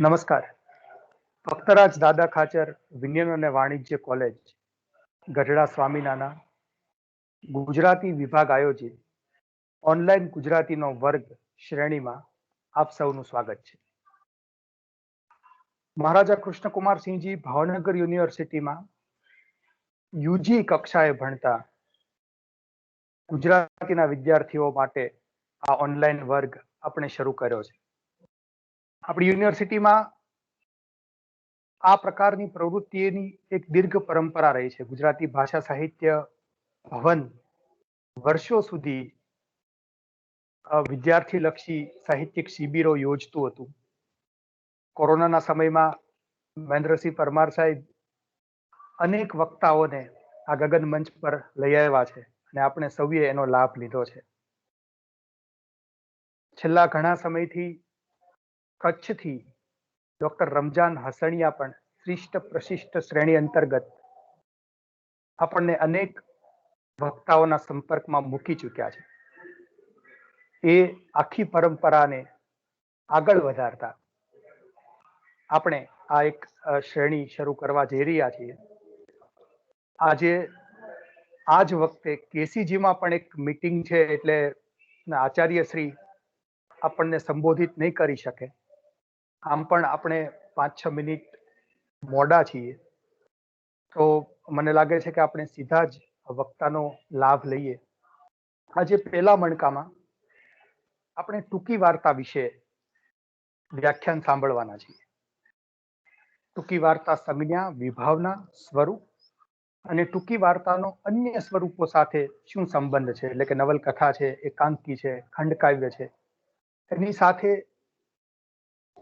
નમસ્કાર. ભક્તરાજ દાદા ખાચર વિજ્ઞાન અને વાણિજ્ય કોલેજ ગઢડા સ્વામિનાના ગુજરાતી વિભાગ આયોજિત ઓનલાઈન ગુજરાતીનો વર્ગ શ્રેણીમાં આપ સૌનું સ્વાગત છે. મહારાજા કૃષ્ણકુમારસિંહજી ભાવનગર યુનિવર્સિટીમાં યુજી કક્ષાએ ભણતા ગુજરાતીના વિદ્યાર્થીઓ માટે આ ઓનલાઈન વર્ગ આપણે શરૂ કર્યો છે. આપણી યુનિવર્સિટીમાં આ પ્રકારની પ્રવૃત્તિની એક દીર્ઘ પરંપરા રહી છે. ગુજરાતી ભાષા સાહિત્ય ભવન વર્ષો સુધી વિદ્યાર્થીલક્ષી સાહિત્યિક શિબિરો યોજતું હતું. કોરોનાના સમયમાં મહેન્દ્રસિંહ પરમાર સાહેબ અનેક વક્તાઓને આ ગગન મંચ પર લઈ આવ્યા છે અને આપણે સૌએ એનો લાભ લીધો છે. છેલ્લા ઘણા સમયથી કચ્છથી ડોક્ટર રમજાન હસણિયા પણ શ્રેષ્ઠ પ્રશિષ્ટ શ્રેણી અંતર્ગત આપણને અનેક વક્તાઓના સંપર્કમાં મૂકી ચૂક્યા છે. એ આખી પરંપરાને આગળ વધારતા આપણે આ એક શ્રેણી શરૂ કરવા જઈ રહ્યા છીએ. આજે આ જ વખતે કેસીજીમાં પણ એક મીટિંગ છે, એટલે આચાર્ય શ્રી આપણને સંબોધિત નહીં કરી શકે. આમ પણ આપણે 5-6 મિનિટ મોડા છીએ, તો મને લાગે છે કે આપણે સીધા જ વક્તાનો લાભ લઈએ. આજે પહેલા મણકામાં આપણે ટૂંકી વાર્તા વિશે વ્યાખ્યાન સાંભળવાના છીએ. ટૂંકી વાર્તા સંજ્ઞા, વિભાવના, સ્વરૂપ અને ટૂંકી વાર્તાનો અન્ય સ્વરૂપો સાથે શું સંબંધ છે, એટલે કે નવલકથા છે, એકાંકી છે, ખંડકાવ્ય છે, એની સાથે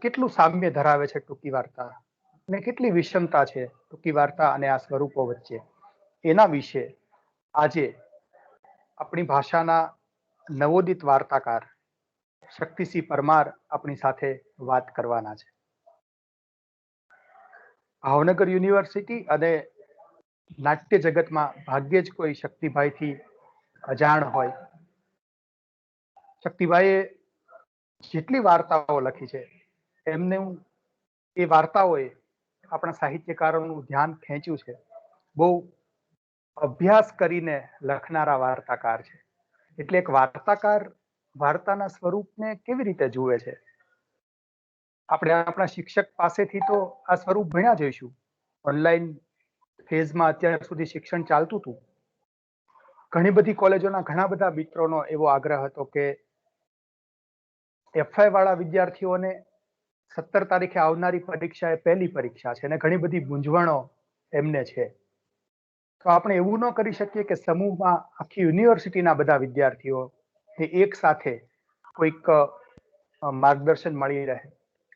કેટલું સામ્ય ધરાવે છે ટૂંકી વાર્તા અને કેટલી વિષમતા છે ટૂંકી વાર્તા અને આ સ્વરૂપો વચ્ચે, એના વિશે આજે આપણી ભાષાના નવોદિત વાર્તાકાર શક્તિસિંહ પરમાર આપણી સાથે વાત કરવાના છે. ભાવનગર યુનિવર્સિટી અને નાટ્ય જગતમાં ભાગ્યે જ કોઈ શક્તિભાઈથી અજાણ હોય. શક્તિભાઈએ જેટલી વાર્તાઓ લખી છે, એમને એ વાર્તાઓએ આપણા સાહિત્યકારોનું ધ્યાન ખેંચ્યું છે. બહુ અભ્યાસ કરીને લખનારા વાર્તાકાર છે. એટલે એક વાર્તાકાર વાર્તાના સ્વરૂપને કેવી રીતે જુએ છે, આપણે આપણા શિક્ષક પાસેથી તો આ સ્વરૂપ ભણ્યા જઈશું. ઓનલાઈન ફેઝમાં અત્યાર સુધી શિક્ષણ ચાલતું હતું. ઘણી બધી કોલેજોના ઘણા બધા મિત્રોનો એવો આગ્રહ હતો કે એફઆઈ વાળા વિદ્યાર્થીઓને 17 તારીખે આવનારી પરીક્ષા એ પહેલી પરીક્ષા છે અને ઘણી બધી મૂંઝવણો એમને છે. તો આપણે એવું ન કરી શકીએ કે સમૂહમાં આખી યુનિવર્સિટીના બધા વિદ્યાર્થીઓ એક સાથે કોઈક માર્ગદર્શન મળી રહે,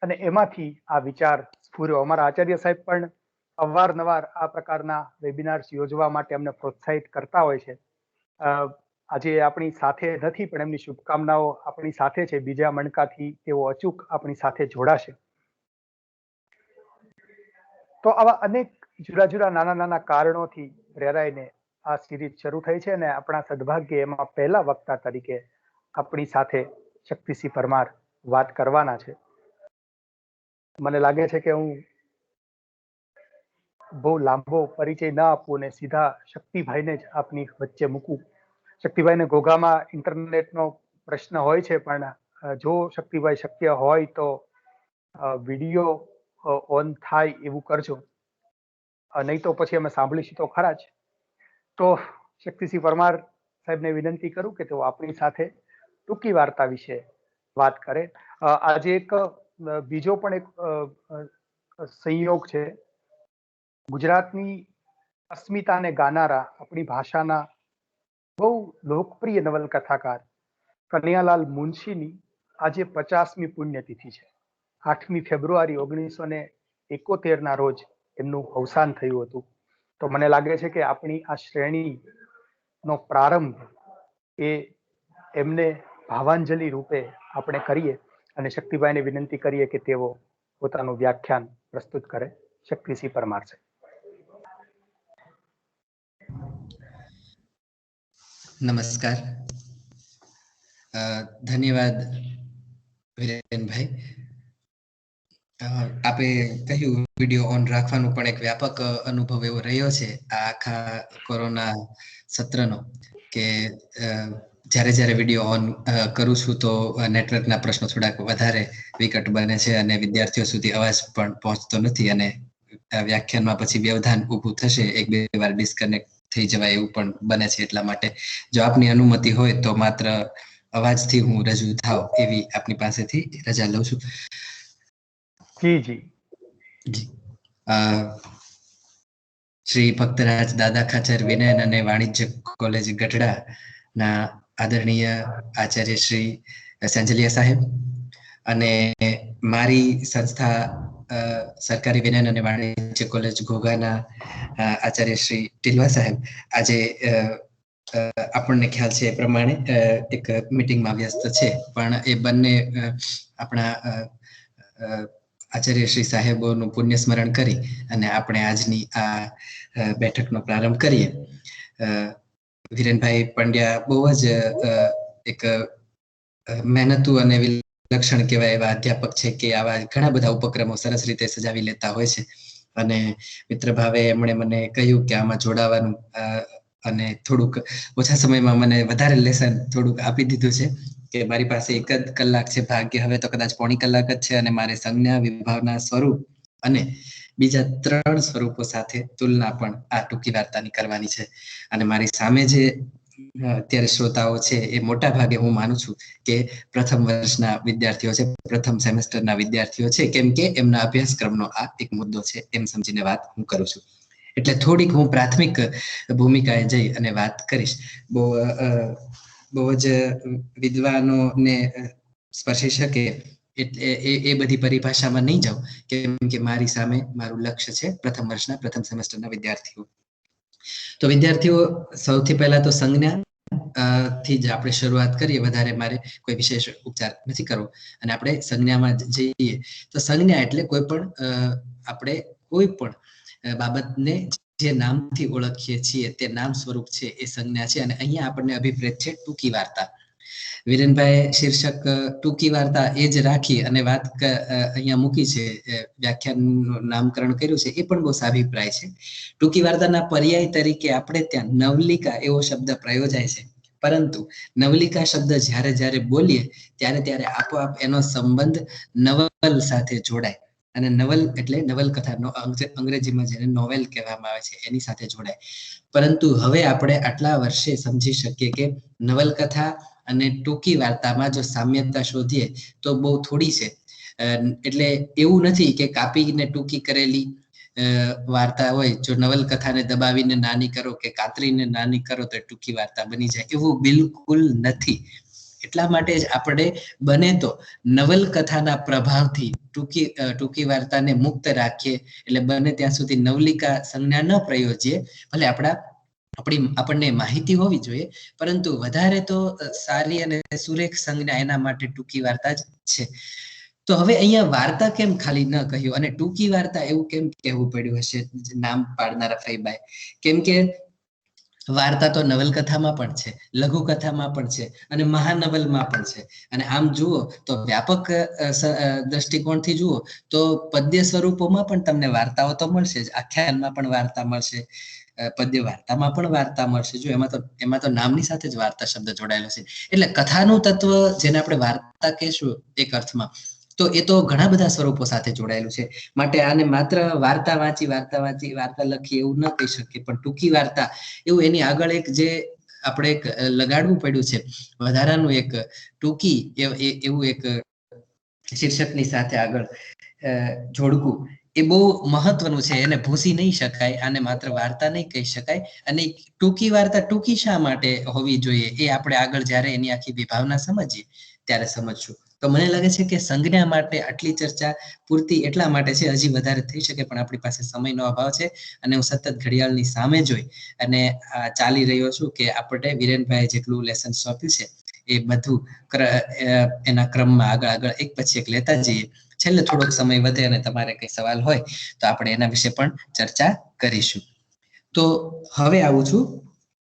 અને એમાંથી આ વિચાર સ્ફુર્યો. અમારા આચાર્ય સાહેબ પણ અવારનવાર આ પ્રકારના વેબિનાર્સ યોજવા માટે અમને પ્રોત્સાહિત કરતા હોય છે. આજે આપણી સાથે નથી, પણ એમની શુભકામનાઓ આપણી સાથે છે. બીજા મણકાથી તેઓ અચૂક આપણી સાથે જોડાશે. તો આવા અનેક જુદા જુદા નાના નાના કારણોથી પ્રેરાઈને આ સિરીઝ શરૂ થઈ છે, અને આપણા સદભાગ્ય એમાં પહેલા વક્તા તરીકે આપણી સાથે શક્તિસિંહ પરમાર વાત કરવાના છે. મને લાગે છે કે હું બહુ લાંબો પરિચય ના આપું અને સીધા શક્તિભાઈને જ આપની વચ્ચે મૂકું. શક્તિભાઈને ઘોઘામાં ઇન્ટરનેટનો પ્રશ્ન હોય છે, પણ જો શક્તિભાઈ શક્ય હોય તો વિડીયો ઓન થાય એવું કરજો, નહીં તો પછી અમે સાંભળીશું તો ખરા જ. તો શક્તિસિંહ પરમાર સાહેબને વિનંતી કરું કે તેઓ આપણી સાથે ટૂંકી વાર્તા વિશે વાત કરે. આજે એક બીજો પણ એક સંયોગ છે. ગુજરાતની અસ્મિતાને ગાનારા આપણી ભાષાના બહુ લોકપ્રિય નવલકથાકાર કનૈયાલાલ મુનશીની આજે 50મી પુણ્યતિથિ છે. 8મી ફેબ્રુઆરી 1971ના રોજ એમનું અવસાન થયું હતું. તો મને લાગે છે કે આપણી આ શ્રેણીનો પ્રારંભ એ એમને ભાવાંજલિ રૂપે આપણે કરીએ, અને શક્તિભાઈને વિનંતી કરીએ કે તેઓ પોતાનું વ્યાખ્યાન પ્રસ્તુત કરે. શક્તિસિંહ પરમાર છે. નમસ્કાર. ધન્યવાદ વિરેનભાઈ. આપે કહ્યું વિડીયો ઓન રાખવાનું પણ એક વ્યાપક અનુભવ એવો રહ્યો છે આ આખા કોરોના સત્રનો કે જ્યારે જ્યારે વિડીયો ઓન કરું છું તો નેટવર્કના પ્રશ્નો થોડાક વધારે વિકટ બને છે અને વિદ્યાર્થીઓ સુધી અવાજ પણ પહોંચતો નથી અને વ્યાખ્યાનમાં પછી વ્યવધાન ઊભું થશે, એક બે વાર ડિસ્કનેક્ટ થઈ જવાય એવું પણ બને છે. એટલા માટે જો આપની અનુમતિ હોય તો માત્ર અવાજથી હું રજૂ થાવ એવી આપની પાસેથી રજા લઉં છું. જી જી જી. શ્રી ભક્તરાજ દાદા ખાચર વિનયન અને વાણિજ્ય કોલેજ ગઢડાના આદરણીય આચાર્ય શ્રી સંજલિયા સાહેબ અને મારી સંસ્થા સરકારી વિનયન અને વાણિજ્ય કોલેજ ઘોઘાના આચાર્ય શ્રી ટિલવા સાહેબ આજે આપણને ખ્યાલ છે એ પ્રમાણે એક મીટિંગમાં વ્યસ્ત છે, પણ એ બંને આપણા આચાર્ય શ્રી સાહેબોનું પુણ્ય સ્મરણ કરી અને આપણે આજની આ બેઠકનો પ્રારંભ કરીએ. વિરેનભાઈ પંડ્યા બહુ જ એક મહેનતુ અને વિલક્ષણ કહેવાય એવા અધ્યાપક છે કે આવા ઘણા બધા ઉપક્રમો સરસ રીતે સજાવી લેતા હોય છે અને મિત્ર ભાવે એમણે મને કહ્યું કે આમાં જોડાવાનું અને થોડુંક ઓછા સમયમાં મને વધારે લેસન થોડુંક આપી દીધું છે કે મારી પાસે 1 જ કલાક છે, ભાગ્ય હવે તો કદાચ પોણી કલાક જ છે અને મારે સંજ્ઞા, વિભાવના, સ્વરૂપ અને બીજા 3 સ્વરૂપો સાથે તુલના પણ આ ટૂંકી વાર્તાની કરવાની છે. અને મારી સામે જે અત્યારે શ્રોતાઓ છે એ મોટા ભાગે હું માનું છું કે પ્રથમ વર્ષના વિદ્યાર્થીઓ છે, પ્રથમ સેમેસ્ટરના વિદ્યાર્થીઓ છે, કેમ કે એમના અભ્યાસક્રમનો આ એક મુદ્દો છે એમ સમજીને વાત હું કરું છું. એટલે થોડીક હું પ્રાથમિક ભૂમિકાએ જઈ અને વાત કરીશ. બહુ જ વિદ્વાનોને સ્પર્શી શકે એટલે એ બધી પરિભાષામાં નહીં જાઉં, કેમ કે મારી સામે મારું લક્ષ્ય છે પ્રથમ વર્ષના પ્રથમ સેમેસ્ટરના વિદ્યાર્થીઓ. તો વિદ્યાર્થીઓ, સૌથી પહેલા તો સંજ્ઞા થી જ આપણે શરૂઆત કરીએ. વધારે મારે કોઈ વિશેષ ઉપચાર નથી કરવો અને આપણે સંજ્ઞામાં જઈએ તો સંજ્ઞા એટલે કોઈ પણ આપણે કોઈ પણ બાબતને જે નામથી ઓળખીએ છીએ તે નામ સ્વરૂપ છે એ સંજ્ઞા છે. અને અહીંયા આપણને અભિપ્રેત છે ટૂંકી વાર્તા. વિરેનભાઈ શીર્ષક ટૂંકી વાર્તા એ જ રાખી અને વાત અહીંયા મૂકી છે, વ્યાખ્યાનનું નામકરણ કર્યું છે, એ પણ બહુ સાભિપ્રાય છે. ટૂંકી વાર્તાના પર્યાય તરીકે આપણે ત્યાં નવલિકા એવો શબ્દ પ્રયોજાય છે, પરંતુ નવલિકા શબ્દ જ્યારે જ્યારે બોલીએ ત્યારે આપોઆપ એનો સંબંધ નવલ સાથે જોડાય અને નવલ એટલે નવલકથાનો અંગ્રેજીમાં જેને નોવેલ કહેવામાં આવે છે એની સાથે જોડાય. પરંતુ હવે આપણે આટલા વર્ષે સમજી શકીએ કે નવલકથા અને ટૂંકી વાર્તામાં જો સામ્યતા શોધીએ તો બહુ થોડી છે. એટલે એવું નથી કે કાપીને ટૂંકી કરેલી વાર્તા હોય, જો નવલકથાને દબાવીને નાની કરો કે કાતરીને નાની કરો તો ટૂંકી વાર્તા બની જાય, એવું બિલકુલ નથી. એટલા માટે જ આપણે બને તો નવલકથાના પ્રભાવથી ટૂંકી વાર્તાને મુક્ત રાખીએ. એટલે બને ત્યાં સુધી નવલિકા સંજ્ઞા ન પ્રયોજીએ. ભલે આપણને માહિતી હોવી જોઈએ, પરંતુ વધારે તો સારી અને સુરેખ સંજ્ઞા એના માટે ટૂંકી વાર્તા જ છે. તો હવે અહીંયા વાર્તા કેમ ખાલી ન કહ્યું અને ટૂંકી વાર્તા એવું કેમ કહેવું પડ્યું હશે નામ પાડનારા ફઈબાઈ? કેમ કે વાર્તા તો નવલકથામાં પણ છે, લઘુકથામાં પણ છે અને મહાનવલમાં પણ છે. અને આમ જુઓ તો વ્યાપક દ્રષ્ટિકોણથી જુઓ તો પદ્ય સ્વરૂપોમાં પણ તમને વાર્તાઓ તો મળશે જ, આખ્યાનમાં પણ વાર્તા મળશે, પદ્ય વાર્તામાં પણ વાર્તા મળશે. જો એમાં તો નામની સાથે જ વાર્તા શબ્દ જોડાયેલો છે. એટલે કથાનું તત્વ જેને આપણે વાર્તા કહેશું એક અર્થમાં, તો એ તો ઘણા બધા સ્વરૂપો સાથે જોડાયેલું છે. માટે આને માત્ર વાર્તા વાંચી વાર્તા લખી એવું ન કહી શકીએ, પણ ટૂંકી વાર્તા એવું એની આગળ એક જે આપણે એક લગાડવું પડ્યું છે વધારાનું એક ટૂંકી એવું એક શીર્ષકની સાથે આગળ જોડવું એ બહુ મહત્વનું છે. એને ભૂંસી નહીં શકાય, આને માત્ર વાર્તા નહીં કહી શકાય. અને ટૂંકી વાર્તા ટૂંકી શા માટે હોવી જોઈએ એ આપણે આગળ જ્યારે એની આખી વિભાવના સમજીએ ત્યારે સમજશું. તો મને લાગે છે કે સંજ્ઞા માટે આટલી ચર્ચા પૂરતી એટલા માટે છે. હજી વધારે થઈ શકે પણ આપણી પાસે સમયનો અભાવ છે અને હું સતત ઘડિયાળની સામે જોઈ અને ચાલી રહ્યો છું કે આપણે વિરેનભાઈ જેટલું લેસન સોંપ્યું છે એ બધું એના ક્રમમાં આગળ એક પછી એક લેતા જઈએ. છેલ્લે થોડોક સમય વધે અને તમારે કઈ સવાલ હોય તો આપણે એના વિશે પણ ચર્ચા કરીશું. તો હવે આવું છું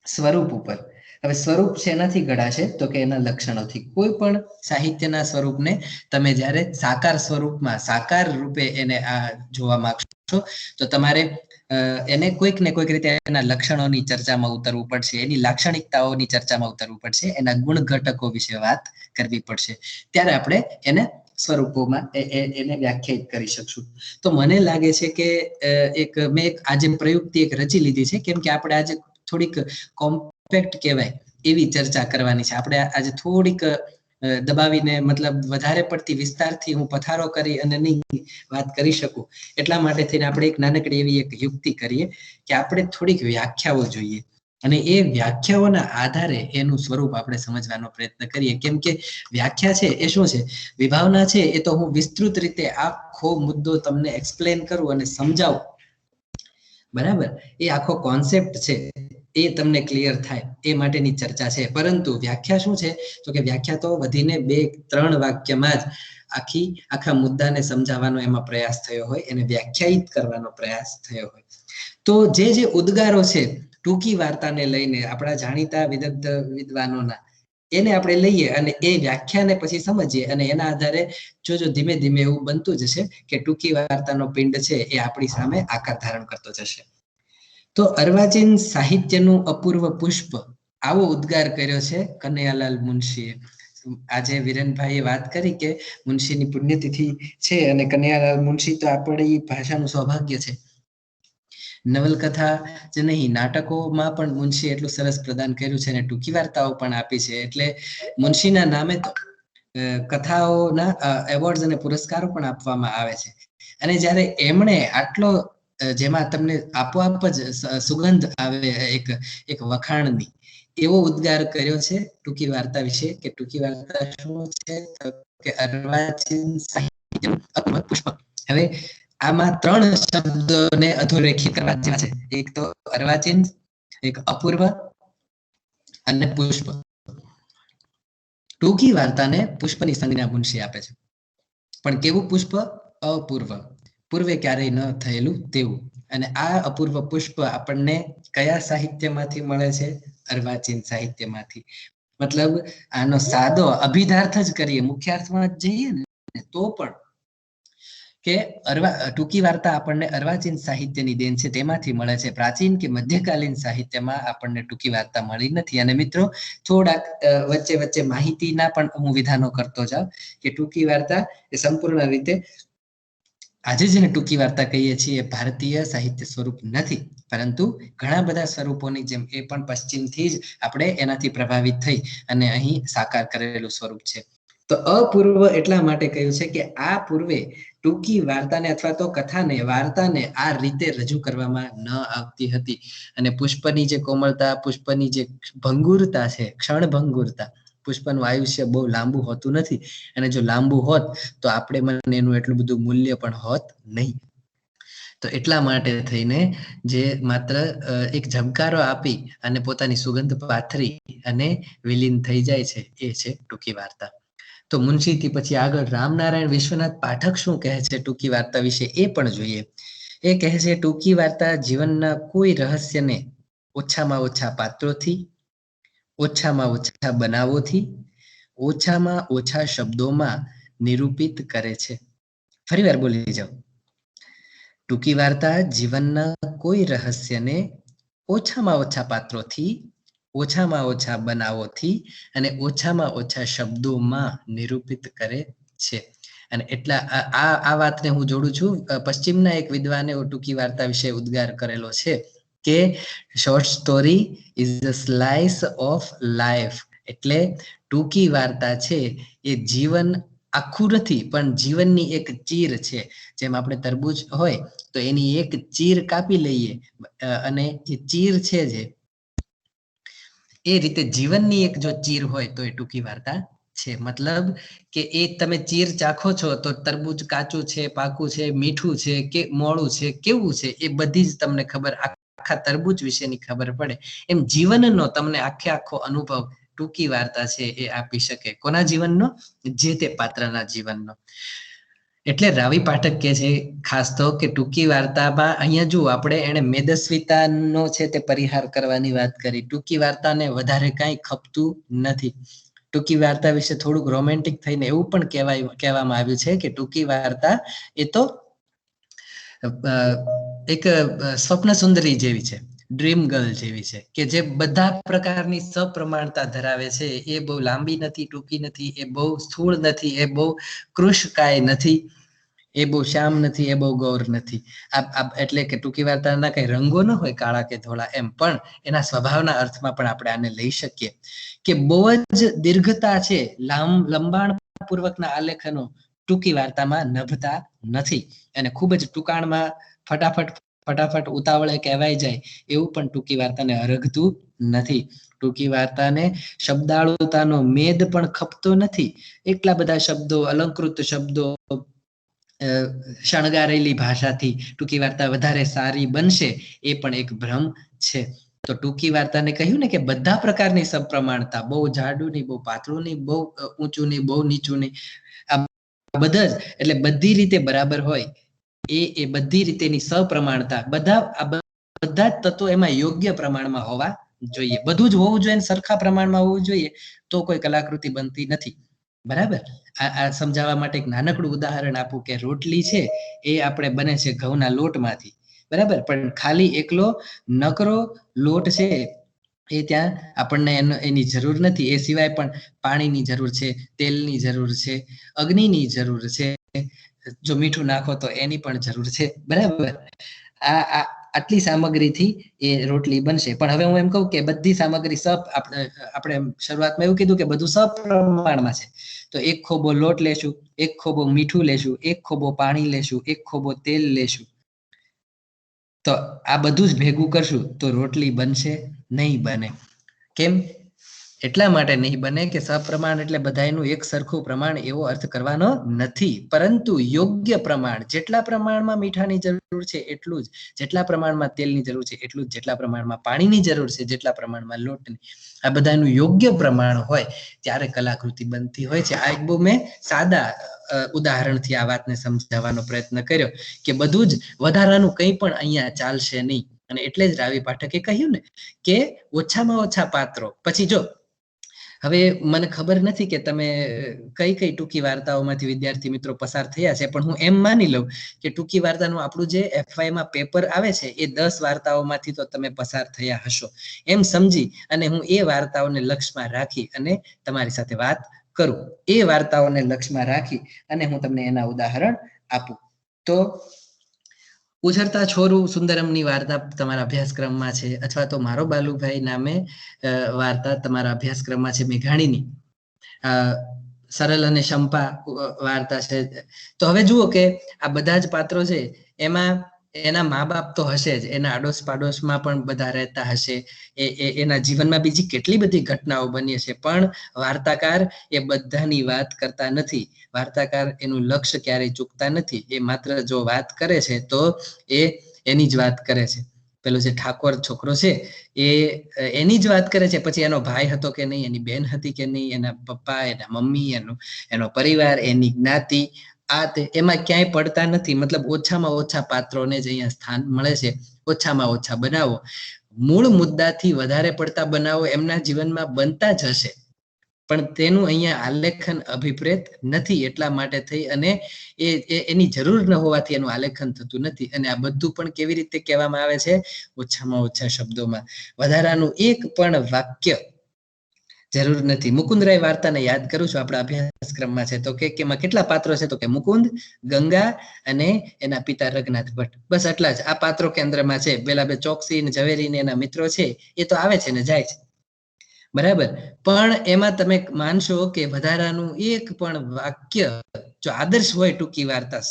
સ્વરૂપ ઉપર. હવે સ્વરૂપ શેનાથી ઘડાશે તો કે એના લક્ષણોથી. કોઈ પણ સાહિત્યના સ્વરૂપને તમે જ્યારે સાકાર સ્વરૂપમાં સાકાર રૂપે એને જોવા માંગશો તો તમારે એને કોઈક ને કોઈક રીતે એના લક્ષણોની ચર્ચામાં ઉતરવું પડશે, એની લાક્ષણિકતાઓની ચર્ચામાં ઉતરવું પડશે, એના ગુણ ઘટકો વિશે વાત કરવી પડશે. ત્યારે આપણે એને સ્વરૂપોમાં એને વ્યાખ્યાયિત કરી શકશું. તો મને લાગે છે કે મેં આજે પ્રયુક્તિ એક રચી લીધી છે, કેમ કે આપણે આજે થોડીક કોમ્પેક્ટ કહેવાય એવી ચર્ચા કરવાની છે. આપણે આજે થોડીક દબાવીને મતલબ વધારે પડતી વિસ્તારથી હું પથારો કરી અને નહીં વાત કરી શકું, એટલા માટે થઈને આપણે એક નાનકડી એવી એક યુક્તિ કરીએ કે આપણે થોડીક વ્યાખ્યાઓ જોઈએ અને એ વ્યાખ્યાઓના આધારે એનું સ્વરૂપ આપણે સમજવાનો પ્રયત્ન કરીએ. કેમ કે વ્યાખ્યા છે એ શું છે, વિભાવના છે એ તો હું વિસ્તૃત રીતે આખો મુદ્દો તમને એક્સપ્લેન કરું અને સમજાવું, બરાબર, એ આખો કોન્સેપ્ટ છે એ તમને ક્લિયર થાય એ માટેની ચર્ચા છે. પરંતુ વ્યાખ્યા શું છે તો કે વ્યાખ્યા તો વધીને 2-3 વાક્યમાં જ આખા મુદ્દાને સમજાવવાનો એમાં પ્રયાસ થયો હોય, એને વ્યાખ્યાયિત કરવાનો પ્રયાસ થયો હોય. તો જે ઉદ્ગારો છે ટૂંકી વાર્તાને લઈને આપણા જાણીતા વિદગ્ધ વિદ્વાનોના, એને આપણે લઈએ અને એ વ્યાખ્યાને પછી સમજીએ અને એના આધારે જો ધીમે ધીમે એવું બનતું જશે કે ટૂંકી વાર્તાનો પિંડ છે એ આપણી સામે આકાર ધારણ કરતો જશે. તો અર્વાચીન સાહિત્યનું અપૂર્વ પુષ્પ, આવો ઉદ્ગાર કર્યો છે કનૈયાલાલ મુનશીએ. આજે વિરેનભાઈએ વાત કરી કે મુનશીની પુણ્યતિથિ છે અને કનૈયાલાલ મુનશી તો આપણી ભાષાનું સૌભાગ્ય છે. નવલકથા જ નહીં, નાટકોમાં પણ મુનશી એટલું સરસ પ્રદાન કર્યું છે અને ટૂંકી વાર્તાઓ પણ આપી છે. એટલે મુનશીના નામે તો કથાઓના એવોર્ડ્સ અને પુરસ્કારો પણ આપવામાં આવે છે. અને જ્યારે એમણે આટલો, જેમાં તમને આપોઆપ જ સુગંધ આવે એક વખાણની, એવો ઉદ્ગાર કર્યો છે ટૂંકી વાર્તા વિશે કે ટૂંકી વાર્તા શું છે કે અર્વાચીન સાહિત્યનું અપૂર્વ પુષ્પ. હવે આમાં 3 શબ્દોને અધોરેખિત કરવા જેવા છે. એક તો અર્વાચીન, એક અપૂર્વ અને પુષ્પ. ટૂંકી વાર્તાને પુષ્પની સંજ્ઞા મુનશી આપે છે, પણ કેવું પુષ્પ? અપૂર્વ, પૂર્વે ક્યારેય ન થયેલું તેવું. અને આ અપૂર્વ પુષ્પ આપણને કયા સાહિત્યમાંથી મળે છે? અર્વાચીન સાહિત્યમાંથી. મતલબ આનો સાદો અભિધાર્થ જ કરીએ, મુખ્યાર્થમાં જ જઈએ ને તો પણ કે ટૂંકી વાર્તા આપણને અર્વાચીન સાહિત્યની દેન છે, તેમાંથી મળે છે. પ્રાચીન કે મધ્યકાલીન સાહિત્યમાં આપણને ટૂંકી વાર્તા મળી નથી. અને મિત્રો થોડાક વચ્ચે વચ્ચે માહિતીના પણ હું વિધાનો કરતો જાઉં કે ટૂંકી વાર્તા એ સંપૂર્ણ રીતે આજે જેને ટૂંકી વાર્તા કહીએ છીએ એ ભારતીય સાહિત્ય સ્વરૂપ નથી, પરંતુ ઘણા બધા સ્વરૂપોની જેમ એ પણ પશ્ચિમથી જ આપણે એનાથી પ્રભાવિત થઈ અને અહીં સાકાર કરેલું સ્વરૂપ છે. તો અપૂર્વ એટલા માટે કહ્યું છે કે આ પૂર્વે ટૂંકી વાર્તાને અથવા તો કથાને, વાર્તાને આ રીતે રજૂ કરવામાં ન આવતી હતી. અને પુષ્પની જે કોમળતા, પુષ્પની જે ભંગુરતા છે, ક્ષણભંગુરતા, પુષ્પનું આયુષ્ય બહુ લાંબુ હોતું નથી. અને જો લાંબુ હોત તો આપણે મને એનું એટલું બધું મૂલ્ય પણ હોત નહીં. તો એટલા માટે થઈને જે માત્ર એક ઝબકારો આપી અને પોતાની સુગંધ પાથરી અને વિલીન થઈ જાય છે, એ છે ટૂંકી વાર્તા. તો મુનશીથી પછી આગળ રામનારાયણ વિશ્વનાથ પાઠક શું કહે છે ટૂંકી વાર્તા વિશે એ પણ જોઈએ. એ કહે છે ટૂંકી વાર્તા જીવનના કોઈ રહસ્યને ઓછામાં ઓછા પાત્રોથી, ઓછામાં ઓછા બનાવોથી, ઓછામાં ઓછા શબ્દોમાં નિરૂપિત કરે છે. ફરીવાર બોલી જાઉં. ટૂંકી વાર્તા જીવનના કોઈ રહસ્યને ઓછામાં ઓછા પાત્રોથી, ઓછામાં ઓછા બનાવોથી અને ઓછામાં ઓછા શબ્દોમાં નિરૂપિત કરે છે. અને એટલા આ વાતને હું જોડું છું. પશ્ચિમના એક વિદ્વાને ટૂંકી વાર્તા વિશે ઉદ્ગાર કરેલો છે કે short story is the slice of life. એટલે ટૂંકી વાર્તા છે એ જીવન આખું નથી, પણ જીવનની એક ચીર છે. જેમ આપણે તરબૂચ હોય તો એની એક ચીર કાપી લઈએ અને એ ચીર છે જે એ રીતે જીવનની એક જો ચીર હોય તો એ ટૂંકી વાર્તા છે. મતલબ કે એ તમે ચીર ચાખો છો તો તરબૂચ કાચું છે, પાકું છે, મીઠું છે કે મોળું છે, કેવું છે, એ બધી જ તમને ખબર, આખા તરબૂચ વિશેની ખબર પડે. એમ જીવનનો તમને આખો અનુભવ ટૂંકી વાર્તા છે એ આપી શકે. કોના જીવનનો? જે તે પાત્રના જીવનનો. એટલે રાવી પાઠક કે છે ખાસ તો કે ટૂંકી વાર્તામાં અહીંયા જો આપણે એને મેદસ્વીતાનો છે તે પરિહાર કરવાની વાત કરી. ટૂંકી વાર્તાને વધારે કાંઈ ખપતું નથી. ટૂંકી વાર્તા વિશે થોડુંક રોમેન્ટિક થઈને એવું પણ કહેવામાં આવ્યું છે કે ટૂંકી વાર્તા એ તો એક સ્વપ્ન સુંદરી જેવી છે, ડ્રીમ ગર્લ જેવી છે, કે જે બધા પ્રકારની સપ્રમાણતા ધરાવે છે. એ બહુ લાંબી નથી, ટૂંકી નથી, એ બહુ સ્થૂળ નથી, એ બહુ કૃશકાય નથી, એ બહુ શ્યામ નથી, એ બહુ ગૌર નથી. એટલે કે ટૂંકી વાર્તાના કઈ રંગો ન હોય કાળા કે ધોળા એમ, પણ એના સ્વભાવના અર્થમાં પણ આપણે આને લઈ શકીએ કે બહુ જ દીર્ઘતા છે, લંબાણ પૂર્વકના આલેખનો ટૂંકી વાર્તામાં નભતા નથી, અને ખૂબ જ ટૂંકાણમાં ફટાફટ ઉતાવળે કહેવાય જાય એવું પણ ટૂંકી વાર્તાને અરગતું નથી. ટૂંકી વાર્તાને શબ્દાળુતાનો મેદ પણ ખપતો નથી. એટલા બધા શબ્દો, અલંકૃત શબ્દો, શણગારેલી ભાષાથી ટૂંકી વાર્તા વધારે સારી બનશે એ પણ એક ભ્રમ છે. તો ટૂંકી વાર્તાને કહ્યું ને કે બધા પ્રકારની સપ્રમાણતા, બહુ જાડું નહીં, બહુ પાતળું નહીં, બહુ ઊંચું નહીં, બહુ નીચું નહીં, આ બધા જ એટલે બધી રીતે બરાબર હોય એ બધી રીતેની સપ્રમાણતા, બધા જ તત્વો એમાં યોગ્ય પ્રમાણમાં હોવા જોઈએ. બધું જ હોવું જોઈએ, સરખા પ્રમાણમાં હોવું જોઈએ, તો કોઈ કલાકૃતિ બનતી નથી. બરાબર. આ સમજાવવા માટે એક નાનકડું ઉદાહરણ આપું કે રોટલી છે એ આપણે બને છે ઘઉંના લોટમાંથી, બરાબર, પણ ખાલી એકલો નકરો લોટ છે એ ત્યાં આપણને એની જરૂર નથી. એ સિવાય પણ પાણીની જરૂર છે, તેલની જરૂર છે, અગ્નિની જરૂર છે, જો મીઠું નાખો તો એની પણ જરૂર છે. બરાબર. આટલી સામગ્રીથી એ રોટલી બનશે. પણ હવે હું એમ કહું કે બધી સામગ્રી આપણે શરૂઆતમાં એવું કીધું કે બધું સપ્રમાણમાં છે. તો એક ખોબો લોટ લેશું, એક ખોબો મીઠું લેશું, એક ખોબો પાણી લેશું, એક ખોબો તેલ લેશું, તો આ બધું જ ભેગું કરશું તો રોટલી બનશે નહીં બને. કેમ? એટલા માટે નહીં બને કે સપ્રમાણ એટલે બધાયનું એક સરખું પ્રમાણ એવો અર્થ કરવાનો નથી, પરંતુ યોગ્ય પ્રમાણ, જેટલા પ્રમાણમાં મીઠાની જરૂર છે એટલું જ, જેટલા પ્રમાણમાં તેલની જરૂર છે એટલું જ, જેટલા પ્રમાણમાં પાણીની જરૂર છે, જેટલા પ્રમાણમાં લોટની, આ બધાનું યોગ્ય પ્રમાણ હોય ત્યારે કલાકૃતિ બનતી હોય છે. આ એક બહુ મેં સાદા ઉદાહરણથી આ વાતને સમજાવવાનો પ્રયત્ન કર્યો કે બધું જ વધારાનું કંઈ પણ અહીંયા ચાલશે નહીં. અને એટલે જ રાવી પાઠકે કહ્યું ને કે ઓછામાં ઓછા પાત્રો. પછી જો હવે મને ખબર નથી કે તમે કઈ ટૂંકી વાર્તાઓમાંથી વિદ્યાર્થી મિત્રો પસાર થયા છે, પણ હું એમ માની લઉં કે ટૂંકી વાર્તાનું આપણું જે FYમાં પેપર આવે છે એ 10 વાર્તાઓમાંથી તો તમે પસાર થયા હશો એમ સમજી અને હું એ વાર્તાઓને લક્ષ્યમાં રાખી અને તમારી સાથે વાત કરું. એ વાર્તાઓને લક્ષ્યમાં રાખી અને હું તમને એના ઉદાહરણ આપું. તો ઉછરતા છોરું સુંદરમની વાર્તા તમારા અભ્યાસક્રમમાં છે, અથવા તો મારો બાલુભાઈ નામે વાર્તા તમારા અભ્યાસક્રમમાં છે, મેઘાણીની સરળ અને શંપા વાર્તા છે. તો હવે જુઓ કે આ બધા જ પાત્રો છે એમાં એના મા બાપ તો હશે જ, એના આડોશ પાડોશમાં પણ બધા રહેતા હશે, એના જીવનમાં બીજી કેટલી બધી ઘટનાઓ બની હશે, પણ વાર્તાકાર એ બધાની વાત કરતા નથી. વાર્તાકાર એનું લક્ષ્ય ક્યારેય ચૂકતા નથી. એ માત્ર જો વાત કરે છે તો એ એની જ વાત કરે છે. પેલો જે ઠાકોર છોકરો છે એ એની જ વાત કરે છે. પછી એનો ભાઈ હતો કે નહીં, એની બેન હતી કે નહીં, એના પપ્પા, એના મમ્મી, એનો પરિવાર, એની જ્ઞાતિ, એમાં ક્યાંય પડતા નથી. મતલબ ઓછામાં ઓછા પાત્રોને જ અહીંયા સ્થાન મળે છે. ઓછામાં ઓછા બનાવો, મૂળ મુદ્દાથી વધારે પડતા બનાવો એમના જીવનમાં બનતા જ હશે, પણ તેનું અહીંયા આલેખન અભિપ્રેત નથી. એટલા માટે થઈ અને એની જરૂર ન હોવાથી એનું આલેખન થતું નથી. અને આ બધું પણ કેવી રીતે કહેવામાં આવે છે? ઓછામાં ઓછા શબ્દોમાં. વધારાનું એક પણ વાક્ય જરૂર નથી. મુકુંદરાય વાર્તાને યાદ કરું છું, આપણા અભ્યાસક્રમમાં છે. તો કે એમાં કેટલા પાત્રો છે? તો કે મુકુંદ, ગંગા અને એના પિતા રઘનાથ ભટ્ટ. બસ આટલા જ આ પાત્રો કેન્દ્રમાં છે. પેલા બે ચોકસી ને ઝવેરી ને એના મિત્રો છે એ તો આવે છે ને જાય છે, બરાબર. પણ એમાં તમે માનશો કે વધારાનું એક પણ વાક્ય, જો આદર્શ હોય ટૂંકી વાર્તા,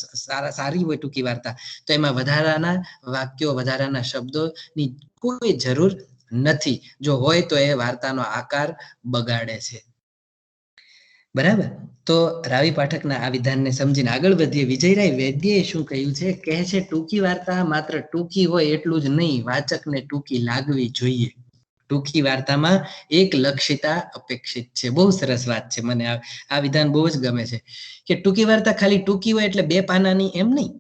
સારી હોય ટૂંકી વાર્તા, તો એમાં વધારાના વાક્યો, વધારાના શબ્દોની કોઈ જરૂર નથી. જો હોય તો એ વાર્તાનો આકાર બગાડે છે. બરાબર. તો રાવી પાઠકના આ વિધાનને સમજીને આગળ વધીએ. વિજયરાય વૈદ્યએ શું કહ્યું છે? કહે છે ટૂંકી વાર્તા માત્ર ટૂંકી હોય એટલું જ નહીં, વાચકને ટૂંકી લાગવી જોઈએ. ટૂંકી વાર્તામાં એક લક્ષિતા અપેક્ષિત છે. બહુ સરસ વાત છે. મને આ વિધાન બહુ જ ગમે છે કે ટૂંકી વાર્તા ખાલી ટૂંકી હોય એટલે 2 પાનાની એમ નહીં.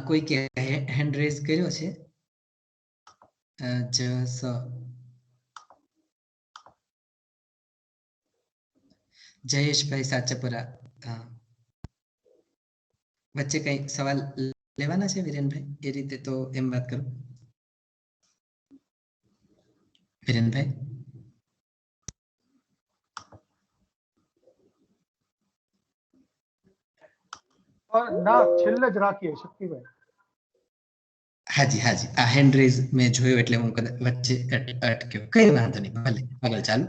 કોઈ કે હેન્ડ રેઝ કર્યો છે. જયેશભાઈ સાચપરા, વચ્ચે કઈ સવાલ લેવાના છે વિરેનભાઈ? એ રીતે તો એમ વાત કરું. વિરેનભાઈ ના, છેલ્લે જ રાખીએ શક્તિભાઈ. હાજી હાજી, આ હેન્ડ રેઝ મેં જોયો એટલે હું કદાચ વચ્ચે અટક્યો. કઈ વાંધો નહીં, ભલે આગળ ચાલુ.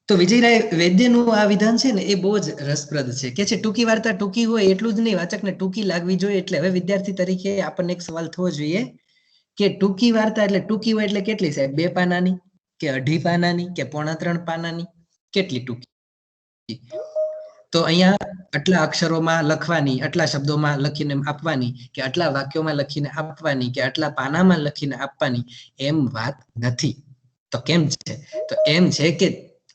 તો વિજયરાય વૈદ્યનું આ વિધાન છે ને એ બહુ જ રસપ્રદ છે. કે છે ટૂંકી વાર્તા ટૂંકી હોય એટલું જ નહીં, વાચકને ટૂંકી લાગવી જોઈએ. એટલે હવે વિદ્યાર્થી તરીકે આપણને એક સવાલ થવો જોઈએ કે ટૂંકી વાર્તા એટલે ટૂંકી હોય એટલે કેટલી સાહેબ? 2 પાનાની કે 2.5 પાનાની કે 3.25 પાનાની? કેટલી ટૂંકી? તો અહીંયા આટલા અક્ષરોમાં લખવાની, આટલા શબ્દોમાં લખીને આપવાની, કે આટલા વાક્યોમાં લખીને આપવાની, કે આટલા પાનામાં લખીને આપવાની, એમ વાત નથી. તો કેમ છે? તો એમ છે કે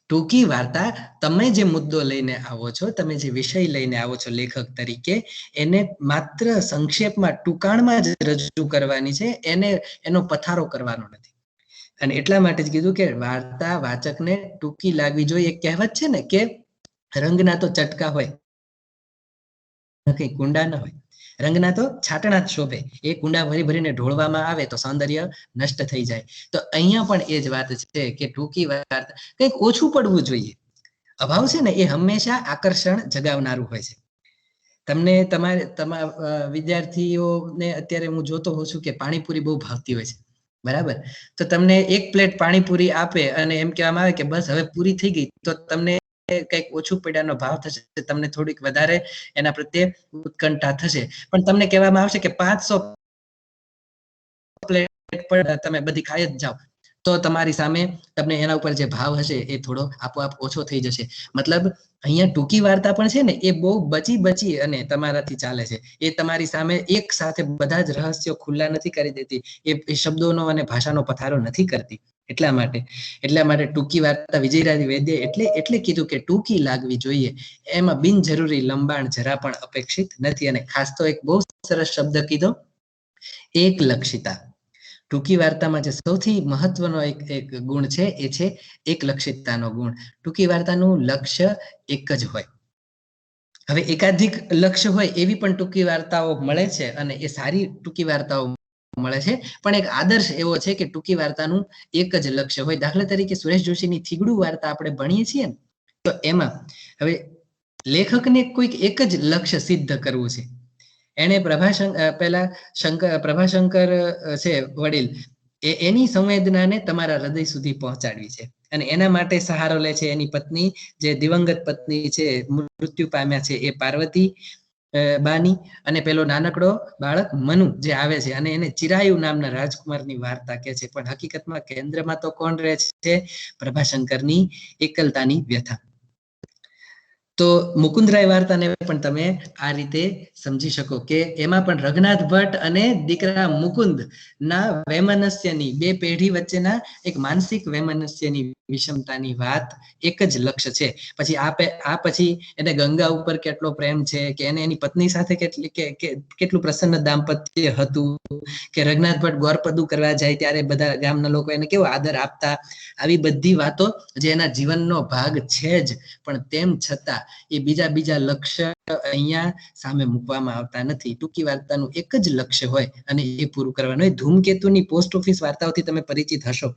ટૂંકી વાર્તા તમે જે મુદ્દો લઈને આવો છો, તમે જે વિષય લઈને આવો છો લેખક તરીકે, એને માત્ર સંક્ષેપમાં ટૂંકાણમાં જ રજૂ કરવાની છે. એનો પથારો કરવાનો નથી. અને એટલા માટે જ કીધું કે વાર્તા વાચકને ટૂંકી લાગવી જોઈએ. એક કહેવત છે ને કે રંગના તો ચટકા હોય, કઈ કુંડા ના હોય. રંગના તો છાટણા જ શોભે. એ કુંડા ભરી ભરીને ઢોળવામાં આવે તો સૌંદર્ય નષ્ટ થઈ જાય. તો અહીંયા પણ એ જ વાત છે કે ટૂંકી વાર્તા કંઈક ઓછું પડવું જોઈએ. અભાવ છે ને એ હંમેશા આકર્ષણ જગાવનારું હોય છે. તમને તમારા વિદ્યાર્થીઓને અત્યારે હું જોતો હોઉં છું કે પાણીપુરી બહુ ભાવતી હોય છે, બરાબર? તો તમને 1 પ્લેટ પાણીપુરી આપે અને એમ કહેવામાં આવે કે બસ હવે પૂરી થઈ ગઈ, તો તમને કંઈક ઓછું પડ્યાનો ભાવ થશે, તમને થોડીક વધારે એના પ્રત્યે ઉત્કંઠા થશે. પણ તમને કહેવામાં આવશે કે 500 પ્લેટ પર તમે બધી ખાઈ જ જાઓ, તો તમારી સામે તમને એના ઉપર જે ભાવ હશે એ થોડો આપોઆપ ઓછો થઈ જશે. મતલબ અહીંયા ટૂંકી વાર્તા પણ છે ને એ બહુ બચી અને તમારાથી ચાલે છે. એ તમારી સામે એક સાથે બધા જ રહસ્યો ખુલ્લા નથી કરી દેતી. એ શબ્દોનો અને ભાષાનો પથારો નથી કરતી. એટલા માટે ટૂંકી વાર્તા વિજયરાજ વૈદ્ય એટલે કીધું કે ટૂંકી લાગવી જોઈએ. એમાં બિનજરૂરી લંબાણ જરા પણ અપેક્ષિત નથી. અને ખાસ તો એક બહુ સરસ શબ્દ કીધો, એક લક્ષિતા. ટૂંકી વાર્તામાં જે સૌથી મહત્વનો એક ગુણ છે એ છે એક લક્ષિતતાનો ગુણ. ટૂંકી વાર્તાનું લક્ષ્ય એક જ હોય. હવે એકાધિક લક્ષ્ય હોય એવી પણ ટૂંકી વાર્તાઓ મળે છે અને એ સારી ટૂંકી વાર્તાઓ મળે છે. પણ એક આદર્શ એવો છે કે ટૂંકી વાર્તાનું એક જ લક્ષ્ય હોય. દાખલા તરીકે સુરેશ જોશીની થીગડું વાર્તા આપણે ભણીએ છીએ ને, તો એમાં હવે લેખકને કોઈક એક જ લક્ષ્ય સિદ્ધ કરવું છે. એને પ્રભાશંકર છે વડીલ, એની સંવેદનાને તમારા હૃદય સુધી પહોંચાડવી છે. અને એના માટે સહારો લે છે એની પત્ની, જે દિવંગત પત્ની છે, મૃત્યુ પામ્યા છે, એ પાર્વતી બાની, અને પેલો નાનકડો બાળક મનુ જે આવે છે અને એને ચિરાયુ નામના રાજકુમારની વાર્તા કહે છે. પણ હકીકતમાં કેન્દ્રમાં તો કોણ રહે છે? પ્રભાશંકરની એકલતાની વ્યથા. તો મુકુંદરાય વાર્તાને પણ તમે આ રીતે સમજી શકો કે એમાં પણ રઘનાથ ભટ્ટ અને દીકરા મુકુંદ ના વૈમનસ્યની, 2 પેઢી વચ્ચેના એક માનસિક વૈમનસ્યની વિષમતાની વાત એક જ લક્ષ્ય છે. પછી એને ગંગા ઉપર કેટલો પ્રેમ છે, કે એને એની પત્ની સાથે કેટલું પ્રસન્ન દાંપત્ય હતું, કે રઘનાથ ભટ્ટ ગોરપદુ કરવા જાય ત્યારે બધા ગામના લોકો એને કેવો આદર આપતા. આવી બધી વાતો જે એના જીવનનો ભાગ છે જ, પણ તેમ છતાં એ બીજા લક્ષ્ય અહીંયા સામે મૂકવામાં આવતા નથી. ટૂંકી વાર્તાનું એક જ લક્ષ્ય હોય અને એ પૂરું કરવાનું હોય. ધૂમકેતુની પોસ્ટ ઓફિસ વાર્તાઓથી તમે પરિચિત હશો.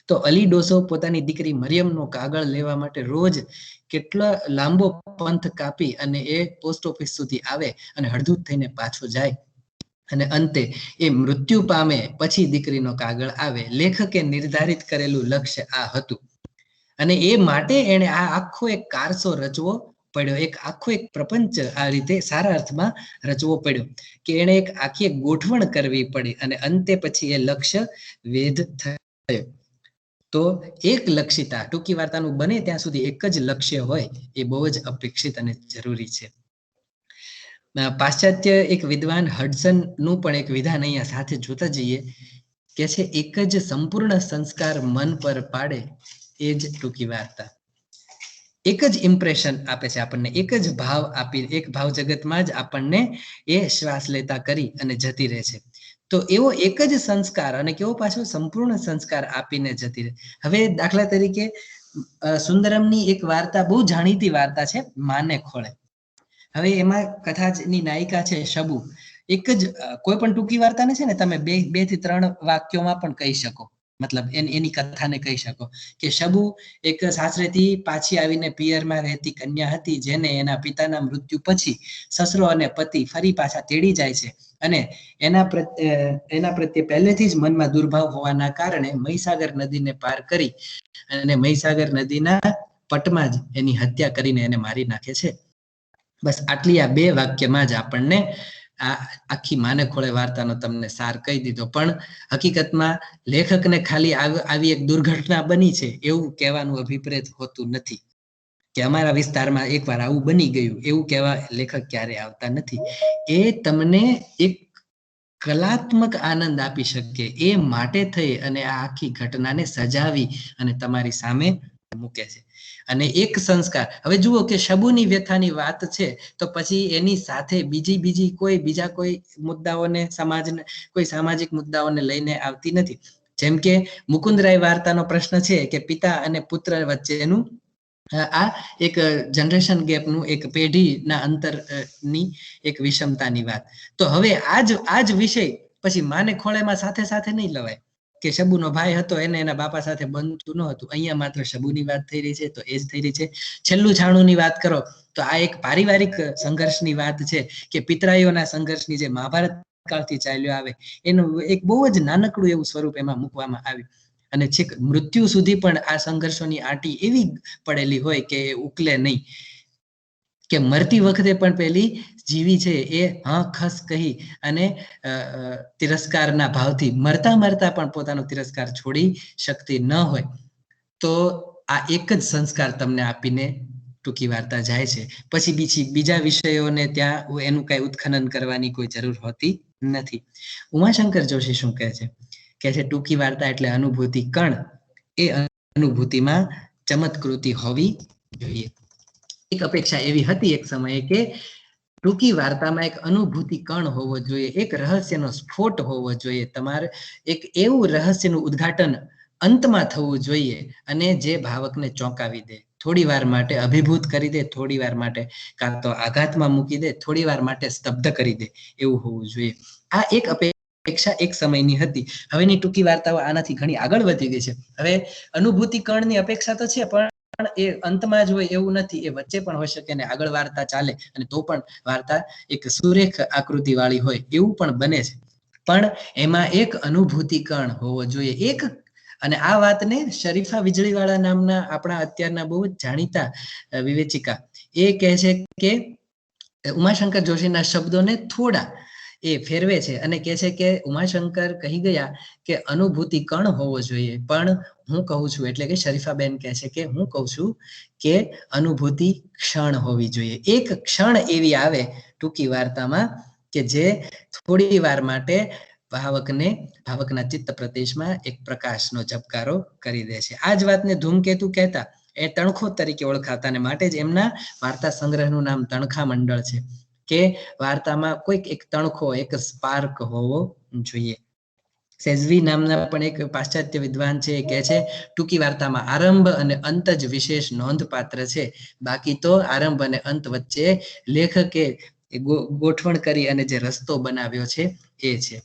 તો અલી ડોસો પોતાની દીકરી મરિયમનો કાગળ લેવા માટે રોજ કેટલા લાંબો પંથ કાપી અને એ પોસ્ટ ઓફિસ સુધી આવે અને હળધૂત થઈને પાછો જાય અને અંતે એ મૃત્યુ પામે પછી દીકરીનો કાગળ આવે. લેખકે નિર્ધારિત કરેલું લક્ષ્ય આ હતું અને એ માટે એને આ આખો એક કારસો રચવો પડ્યો. આખો એક પ્રપંચ આ રીતે સારા અર્થમાં રચવો પડ્યો કે એને એક આખી ગોઠવણ કરવી પડી અને અંતે પછી એ લક્ષ્ય વેધ થયો. તો એક લક્ષિતા, ટૂંકી વાર્તાનું બને ત્યાં સુધી એક જ લક્ષ્ય હોય એ બહુ જ અપેક્ષિત અને જરૂરી છે. પાશ્ચાત્ય એક વિદ્વાન હડસન નું પણ એક વિધાન અહીંયા સાથે જોતા જઈએ કે છે એક જ સંપૂર્ણ સંસ્કાર મન પર પાડે એ જ ટૂંકી વાર્તા. એક જ ઇમ્પ્રેશન આપે છે આપણને, એક જ ભાવ આપી, એક ભાવ જગતમાં જ આપણને એ શ્વાસ લેતા કરી અને જતી રહે છે. તો એવો એક જ સંસ્કાર અને કેવો પાછો સંપૂર્ણ સંસ્કાર આપીને જતી રહે. હવે દાખલા તરીકે સુંદરમની એક વાર્તા બહુ જાણીતી વાર્તા છે, માને ખોળે. હવે એમાં કથાની નાયિકા છે શબુ. એક જ કોઈ પણ ટૂંકી વાર્તાને છે ને તમે બે થી 3 વાક્યોમાં પણ કહી શકો, મતલબ એની કથાને કહી શકો કે શબુ એક સાસરેથી પાછી આવીને પિયરમાં રહેતી કન્યા હતી, જેને એના પિતાના મૃત્યુ પછી સસરો અને પતિ ફરી પાછા તેડી જાય છે અને એના પ્રત્યે પહેલેથી જ મનમાં દુર્ભાવ હોવાના કારણે મહીસાગર નદીને પાર કરી અને મહીસાગર નદીના પટમાં જ એની હત્યા કરીને એને મારી નાખે છે. બસ આટલી આ 2 વાક્યમાં જ આપણને આ આખી માને ખોળે વાર્તાનો તમને સાર કહી દીધો. પણ હકીકતમાં લેખકને ખાલી આવી એક દુર્ઘટના બની છે એવું કહેવાનું અભિપ્રેત હોતું નથી કે અમારા વિસ્તારમાં એકવાર આવું બની ગયું, એવું કહેવા લેખક ક્યારે આવતા નથી. એ તમને એક કલાત્મક આનંદ આપી શકે એ માટે થઈ અને આ આખી ઘટનાને સજાવી અને તમારી સામે મૂકે છે. અને એક સંસ્કાર, હવે જુઓ કે શબુની વ્યથાની વાત છે તો પછી એની સાથે બીજા કોઈ મુદ્દાઓને કોઈ સામાજિક મુદ્દાઓને લઈને આવતી નથી. જેમ કે મુકુંદરાય વાર્તાનો પ્રશ્ન છે કે પિતા અને પુત્ર વચ્ચેનું આ એક જનરેશન ગેપનું, એક પેઢીના અંતરની એક વિષમતાની વાત. તો હવે આ જ વિષય પછી માને ખોળેમાં સાથે સાથે નહીં લવાય કે શબુનો ભાઈ હતો એને એના બાપા સાથે બનતું ન હતું. અહીંયા માત્ર શબુની વાત થઈ રહી છે તો એ જ થઈ રહી છે. છેલ્લું છાણુંની વાત કરો તો આ એક પારિવારિક સંઘર્ષની વાત છે કે પિતરાઈઓના સંઘર્ષની જે મહાભારત કાળથી ચાલ્યો આવે એનું એક બહુ જ નાનકડું એવું સ્વરૂપ એમાં મૂકવામાં આવ્યું. અને છેક મૃત્યુ સુધી પણ આ સંઘર્ષોની આંટી એવી પડેલી હોય કે એ ઉકલે નહીં, કે મરતી વખતે પણ પેલી જીવી છે એ હા ખસ કહી અને તિરસ્કારના ભાવથી મરતા પણ પોતાનો તિરસ્કાર છોડી શકતી ન હોય. તો આ એક જ સંસ્કાર તમને આપીને ટૂંકી વાર્તા જાય છે. પછી બીજા વિષયોને ત્યાં એનું કઈ ઉત્ખનન કરવાની કોઈ જરૂર હોતી નથી. ઉમાશંકર જોશી શું કહે છે કે છે ટૂંકી વાર્તા એટલે અનુભૂતિ કણ, એ અનુભૂતિમાં ચમત્કૃતિ હોવી જોઈએ. એક અપેક્ષા એવી હતી એક સમયે કે ટૂંકી વાર્તામાં એક અનુભૂતિ કણ હોવો જોઈએ, એક રહસ્યનો સ્ફોટ હોવો જોઈએ, તમારે એક એવું રહસ્યનું ઉદ્ઘાટન અંતમાં થવું જોઈએ અને જે ભાવકને ચોંકાવી દે, થોડી વાર માટે અભિભૂત કરી દે, થોડી વાર માટે કાં તો આઘાતમાં મૂકી દે, થોડી વાર માટે સ્તબ્ધ કરી દે, એવું હોવું જોઈએ. આ એક અપેક્ષા એક સમયની હતી. હવેની ટૂંકી વાર્તાઓ આનાથી ઘણી આગળ વધી ગઈ છે. હવે અનુભૂતિ કણની અપેક્ષા તો છે પણ એ અંતમાં જ હોય એવું નથી, એ વચ્ચે પણ હોઈ શકે અને આગળ વાર્તા ચાલે અને તો પણ વાર્તા એક સુરેખ આકૃતિ વાળી હોય એવું પણ બને છે. પણ એમાં એક અનુભૂતિ કણ હોવો જોઈએ. એક અને આ વાતને શરીફા વીજળીવાળા નામના આપણા અત્યારના બહુ જ જાણીતા વિવેચિકા એ કહે છે કે ઉમાશંકર જોશીના શબ્દોને થોડા એ ફેરવે છે અને કહે છે કે ઉમાશંકર કહી ગયા કે અનુભૂતિ કણ હોવો જોઈએ, પણ હું કહું છું, એટલે કે શરીફાબેન કહે છે કે હું કહું છું કે અનુભૂતિ ક્ષણ હોવી જોઈએ. એક ક્ષણ એવી આવે ટૂંકી વાર્તામાં કે જે થોડી વાર માટે ભાવકના ચિત્ત પ્રદેશમાં એક પ્રકાશનો ઝબકારો કરી દે છે. આ જ વાતને ધૂમકેતુ કહેતા, એ તણખો તરીકે ઓળખાતા અને માટે જ એમના વાર્તા સંગ્રહનું નામ તણખા મંડળ છે કે વાર્તામાં કોઈક એક તણખો, એક સ્પાર્ક હોવો જોઈએ. સેઝવી નામના પણ એક પાશ્ચાત્ય વિદ્વાન છે, કહે છે ટૂંકી વાર્તામાં આરંભ અને અંત જ વિશેષ નોંધપાત્ર છે, બાકી તો આરંભ અને અંત વચ્ચે લેખકે ગોઠવણ કરી અને જે રસ્તો બનાવ્યો છે એ છે.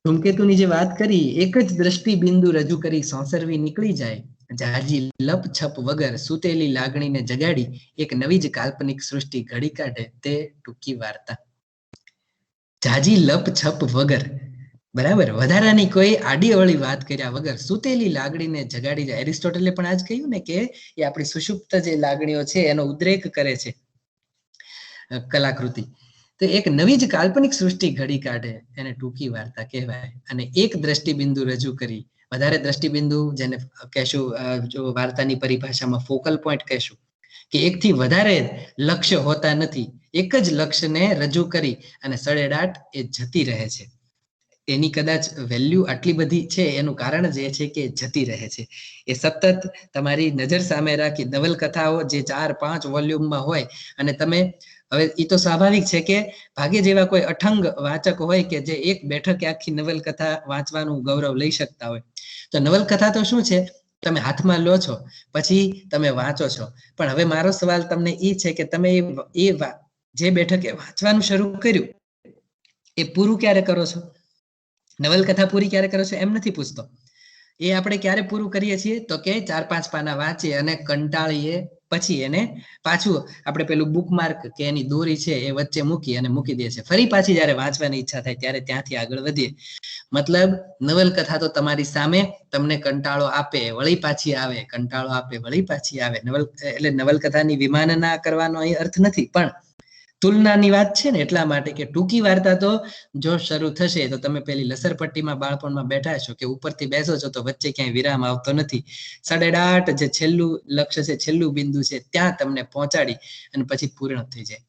ધૂમકેતુની જે વાત કરી, એક જ દ્રષ્ટિ બિંદુ રજૂ કરી સોંસરવી નીકળી જાય, જાજી લપ છપ વગર સૂતેલી લાગણીને જગાડી એક નવી જ કાલ્પનિક સૃષ્ટિ ઘડી કાઢે તે ટૂંકી વાર્તા. જાજી લપ છપ વગર, બરાબર, વધારાની કોઈ આડી અવળી વાત કર્યા વગર સૂતેલી લાગણીને જગાડી જાય. એરિસ્ટોટલે પણ આજ કહ્યું ને કે એ આપણી સુષુપ્ત જે લાગણીઓ છે એનો ઉદ્રેક કરે છે કલાકૃતિ. તો એક નવી જ કાલ્પનિક સૃષ્ટિ ઘડી કાઢે એને ટૂંકી વાર્તા કહેવાય. અને એક દ્રષ્ટિબિંદુ રજૂ કરી, વધારે દ્રષ્ટિબિંદુ જેને કહેશું જો વાર્તાની પરિભાષામાં ફોકલ પોઈન્ટ કહેશું, કે એકથી વધારે લક્ષ્ય હોતા નથી, એક જ લક્ષ્યને રજૂ કરી અને સડેડાટ એ જતી રહે છે. એની કદાચ વેલ્યુ આટલી બધી છે એનું કારણ જ એ છે કે જતી રહે છે. એ સતત તમારી નજર સામે રાખી નવલકથાઓ જે 4-5 વોલ્યુમમાં હોય અને તમે હવે એ તો સ્વાભાવિક છે કે ભાગ્ય જેવા કોઈ અઠંગ વાચક હોય કે જે એક બેઠકે આખી નવલકથા વાંચવાનું ગૌરવ લઈ શકતા હોય. તો નવલકથા તો શું છે, તમે હાથમાં લો છો પછી તમે વાંચો છો. પણ હવે મારો સવાલ તમને એ છે કે તમે જે બેઠકે વાંચવાનું શરૂ કર્યું એ પૂરું ક્યારે કરો છો? નવલકથા પૂરી ક્યારે કરો છો એમ નથી પૂછતો. એ આપણે ક્યારે પૂરું કરીએ છીએ તો કે 4-5 પાના વાંચીએ અને કંટાળીએ પછી એને પાછું આપણે પેલું બુકમાર્ક કે એની દોરી છે એ વચ્ચે મૂકી દે છે. ફરી પાછી જ્યારે વાંચવાની ઈચ્છા થાય ત્યારે ત્યાંથી આગળ વધીએ. મતલબ નવલકથા તો તમારી સામે તમને કંટાળો આપે વળી પાછી આવે, કંટાળો આપે વળી પાછી આવે. એટલે નવલકથાની વિમાનના કરવાનો અહીં અર્થ નથી, પણ તુલનાની વાત છે ને એટલા માટે કે ટૂંકી વાર્તા તો જો શરૂ થશે તો તમે પેલી લસરપટ્ટીમાં બાળપણમાં બેઠા છો કે ઉપરથી બેસો છો તો વચ્ચે ક્યાંય વિરામ આવતો નથી. સડેડાટ જે છેલ્લું લક્ષ્ય છે, છેલ્લું બિંદુ છે ત્યાં તમને પહોંચાડી અને પછી પૂર્ણ થઈ જાય.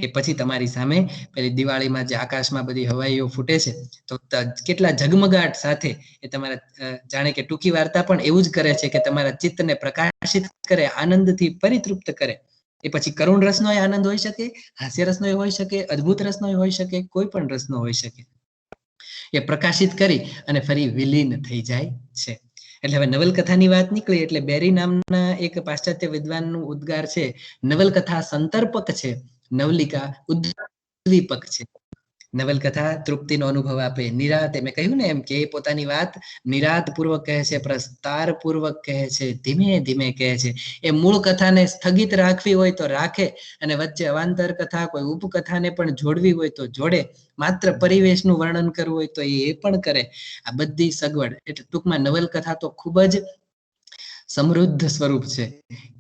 એ પછી તમારી સામે પેલી દિવાળીમાં જે આકાશમાં બધી હવાઈઓ ફૂટે છે તો કેટલા ઝગમગાટ સાથે એ તમારા જાણે કે ટૂંકી વાર્તા પણ એવું જ કરે છે કે તમારા ચિત્તને પ્રકાશિત કરે, આનંદથી પરિતૃપ્ત કરે. એ પછી કરુણ રસનો આનંદ હોઈ શકે, હાસ્ય રસનો હોઈ શકે, અદ્ભુત રસનો હોઈ શકે, કોઈ પણ રસનો હોઈ શકે. એ પ્રકાશિત કરી અને ફરી વિલીન થઈ જાય છે. એટલે હવે નવલકથાની વાત નીકળી એટલે બેરી નામના એક પાશ્ચાત્ય વિદ્વાનનું ઉદ્ગાર છે, નવલકથા સંતર્પક છે, નવલિકા ઉદ્દીપક છે. નવલકથા તૃપ્તિનો અનુભવ આપે, નિરાતે, મેં કહ્યું ને એમ કે એ પોતાની વાત નિરાત પૂર્વક કહે છે, પ્રસ્તાર પૂર્વક કહે છે, ધીમે ધીમે કહે છે. એ મૂળ કથાને સ્થગિત રાખવી હોય તો રાખે અને વચ્ચે અવાંતર કથા, કોઈ ઉપકથાને પણ જોડવી હોય તો જોડે, માત્ર પરિવેશનું વર્ણન કરવું હોય તો એ પણ કરે. આ બધી સગવડ. એટલે ટૂંકમાં નવલકથા તો ખૂબ જ સમૃદ્ધ સ્વરૂપ છે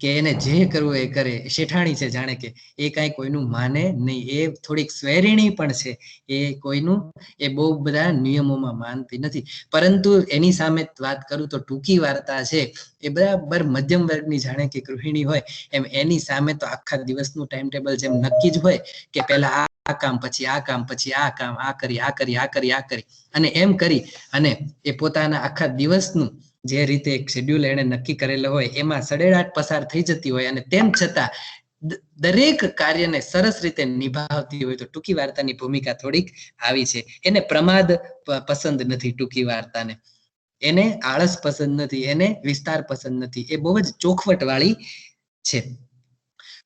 કે એને જે કરવું એ કરે. શેઠાણી છે જાણે કે એ કાંઈ કોઈનું માને નહીં. એ થોડીક સ્વેરીણી પણ છે. એ કોઈનું એ બહુ બધા નિયમોમાં માનતી નથી. પરંતુ એની સામે વાત કરું તો ટૂંકી વાર્તા છે એ બરાબર મધ્યમ વર્ગની, જાણે કે ગૃહિણી હોય એમ એની સામે તો આખા દિવસનું ટાઈમ ટેબલ જેમ નક્કી જ હોય કે પહેલા આ કામ, પછી આ કામ, પછી આ કામ, આ કરી અને એમ કરી અને એ પોતાના આખા દિવસનું જે રીતે એક શેડ્યુલ એને નક્કી કરેલો હોય એમાં સડેડાટ પસાર થઈ જતી હોય અને તેમ છતાં દરેક કાર્યને સરસ રીતે નિભાવતી હોય તો ટૂંકી વાર્તાની ભૂમિકા થોડીક આવી છે. એને પ્રમાદ પસંદ નથી, ટૂંકી વાર્તાને એને આળસ પસંદ નથી, એને વિસ્તાર પસંદ નથી. એ બહુ જ ચોખવટ વાળી છે.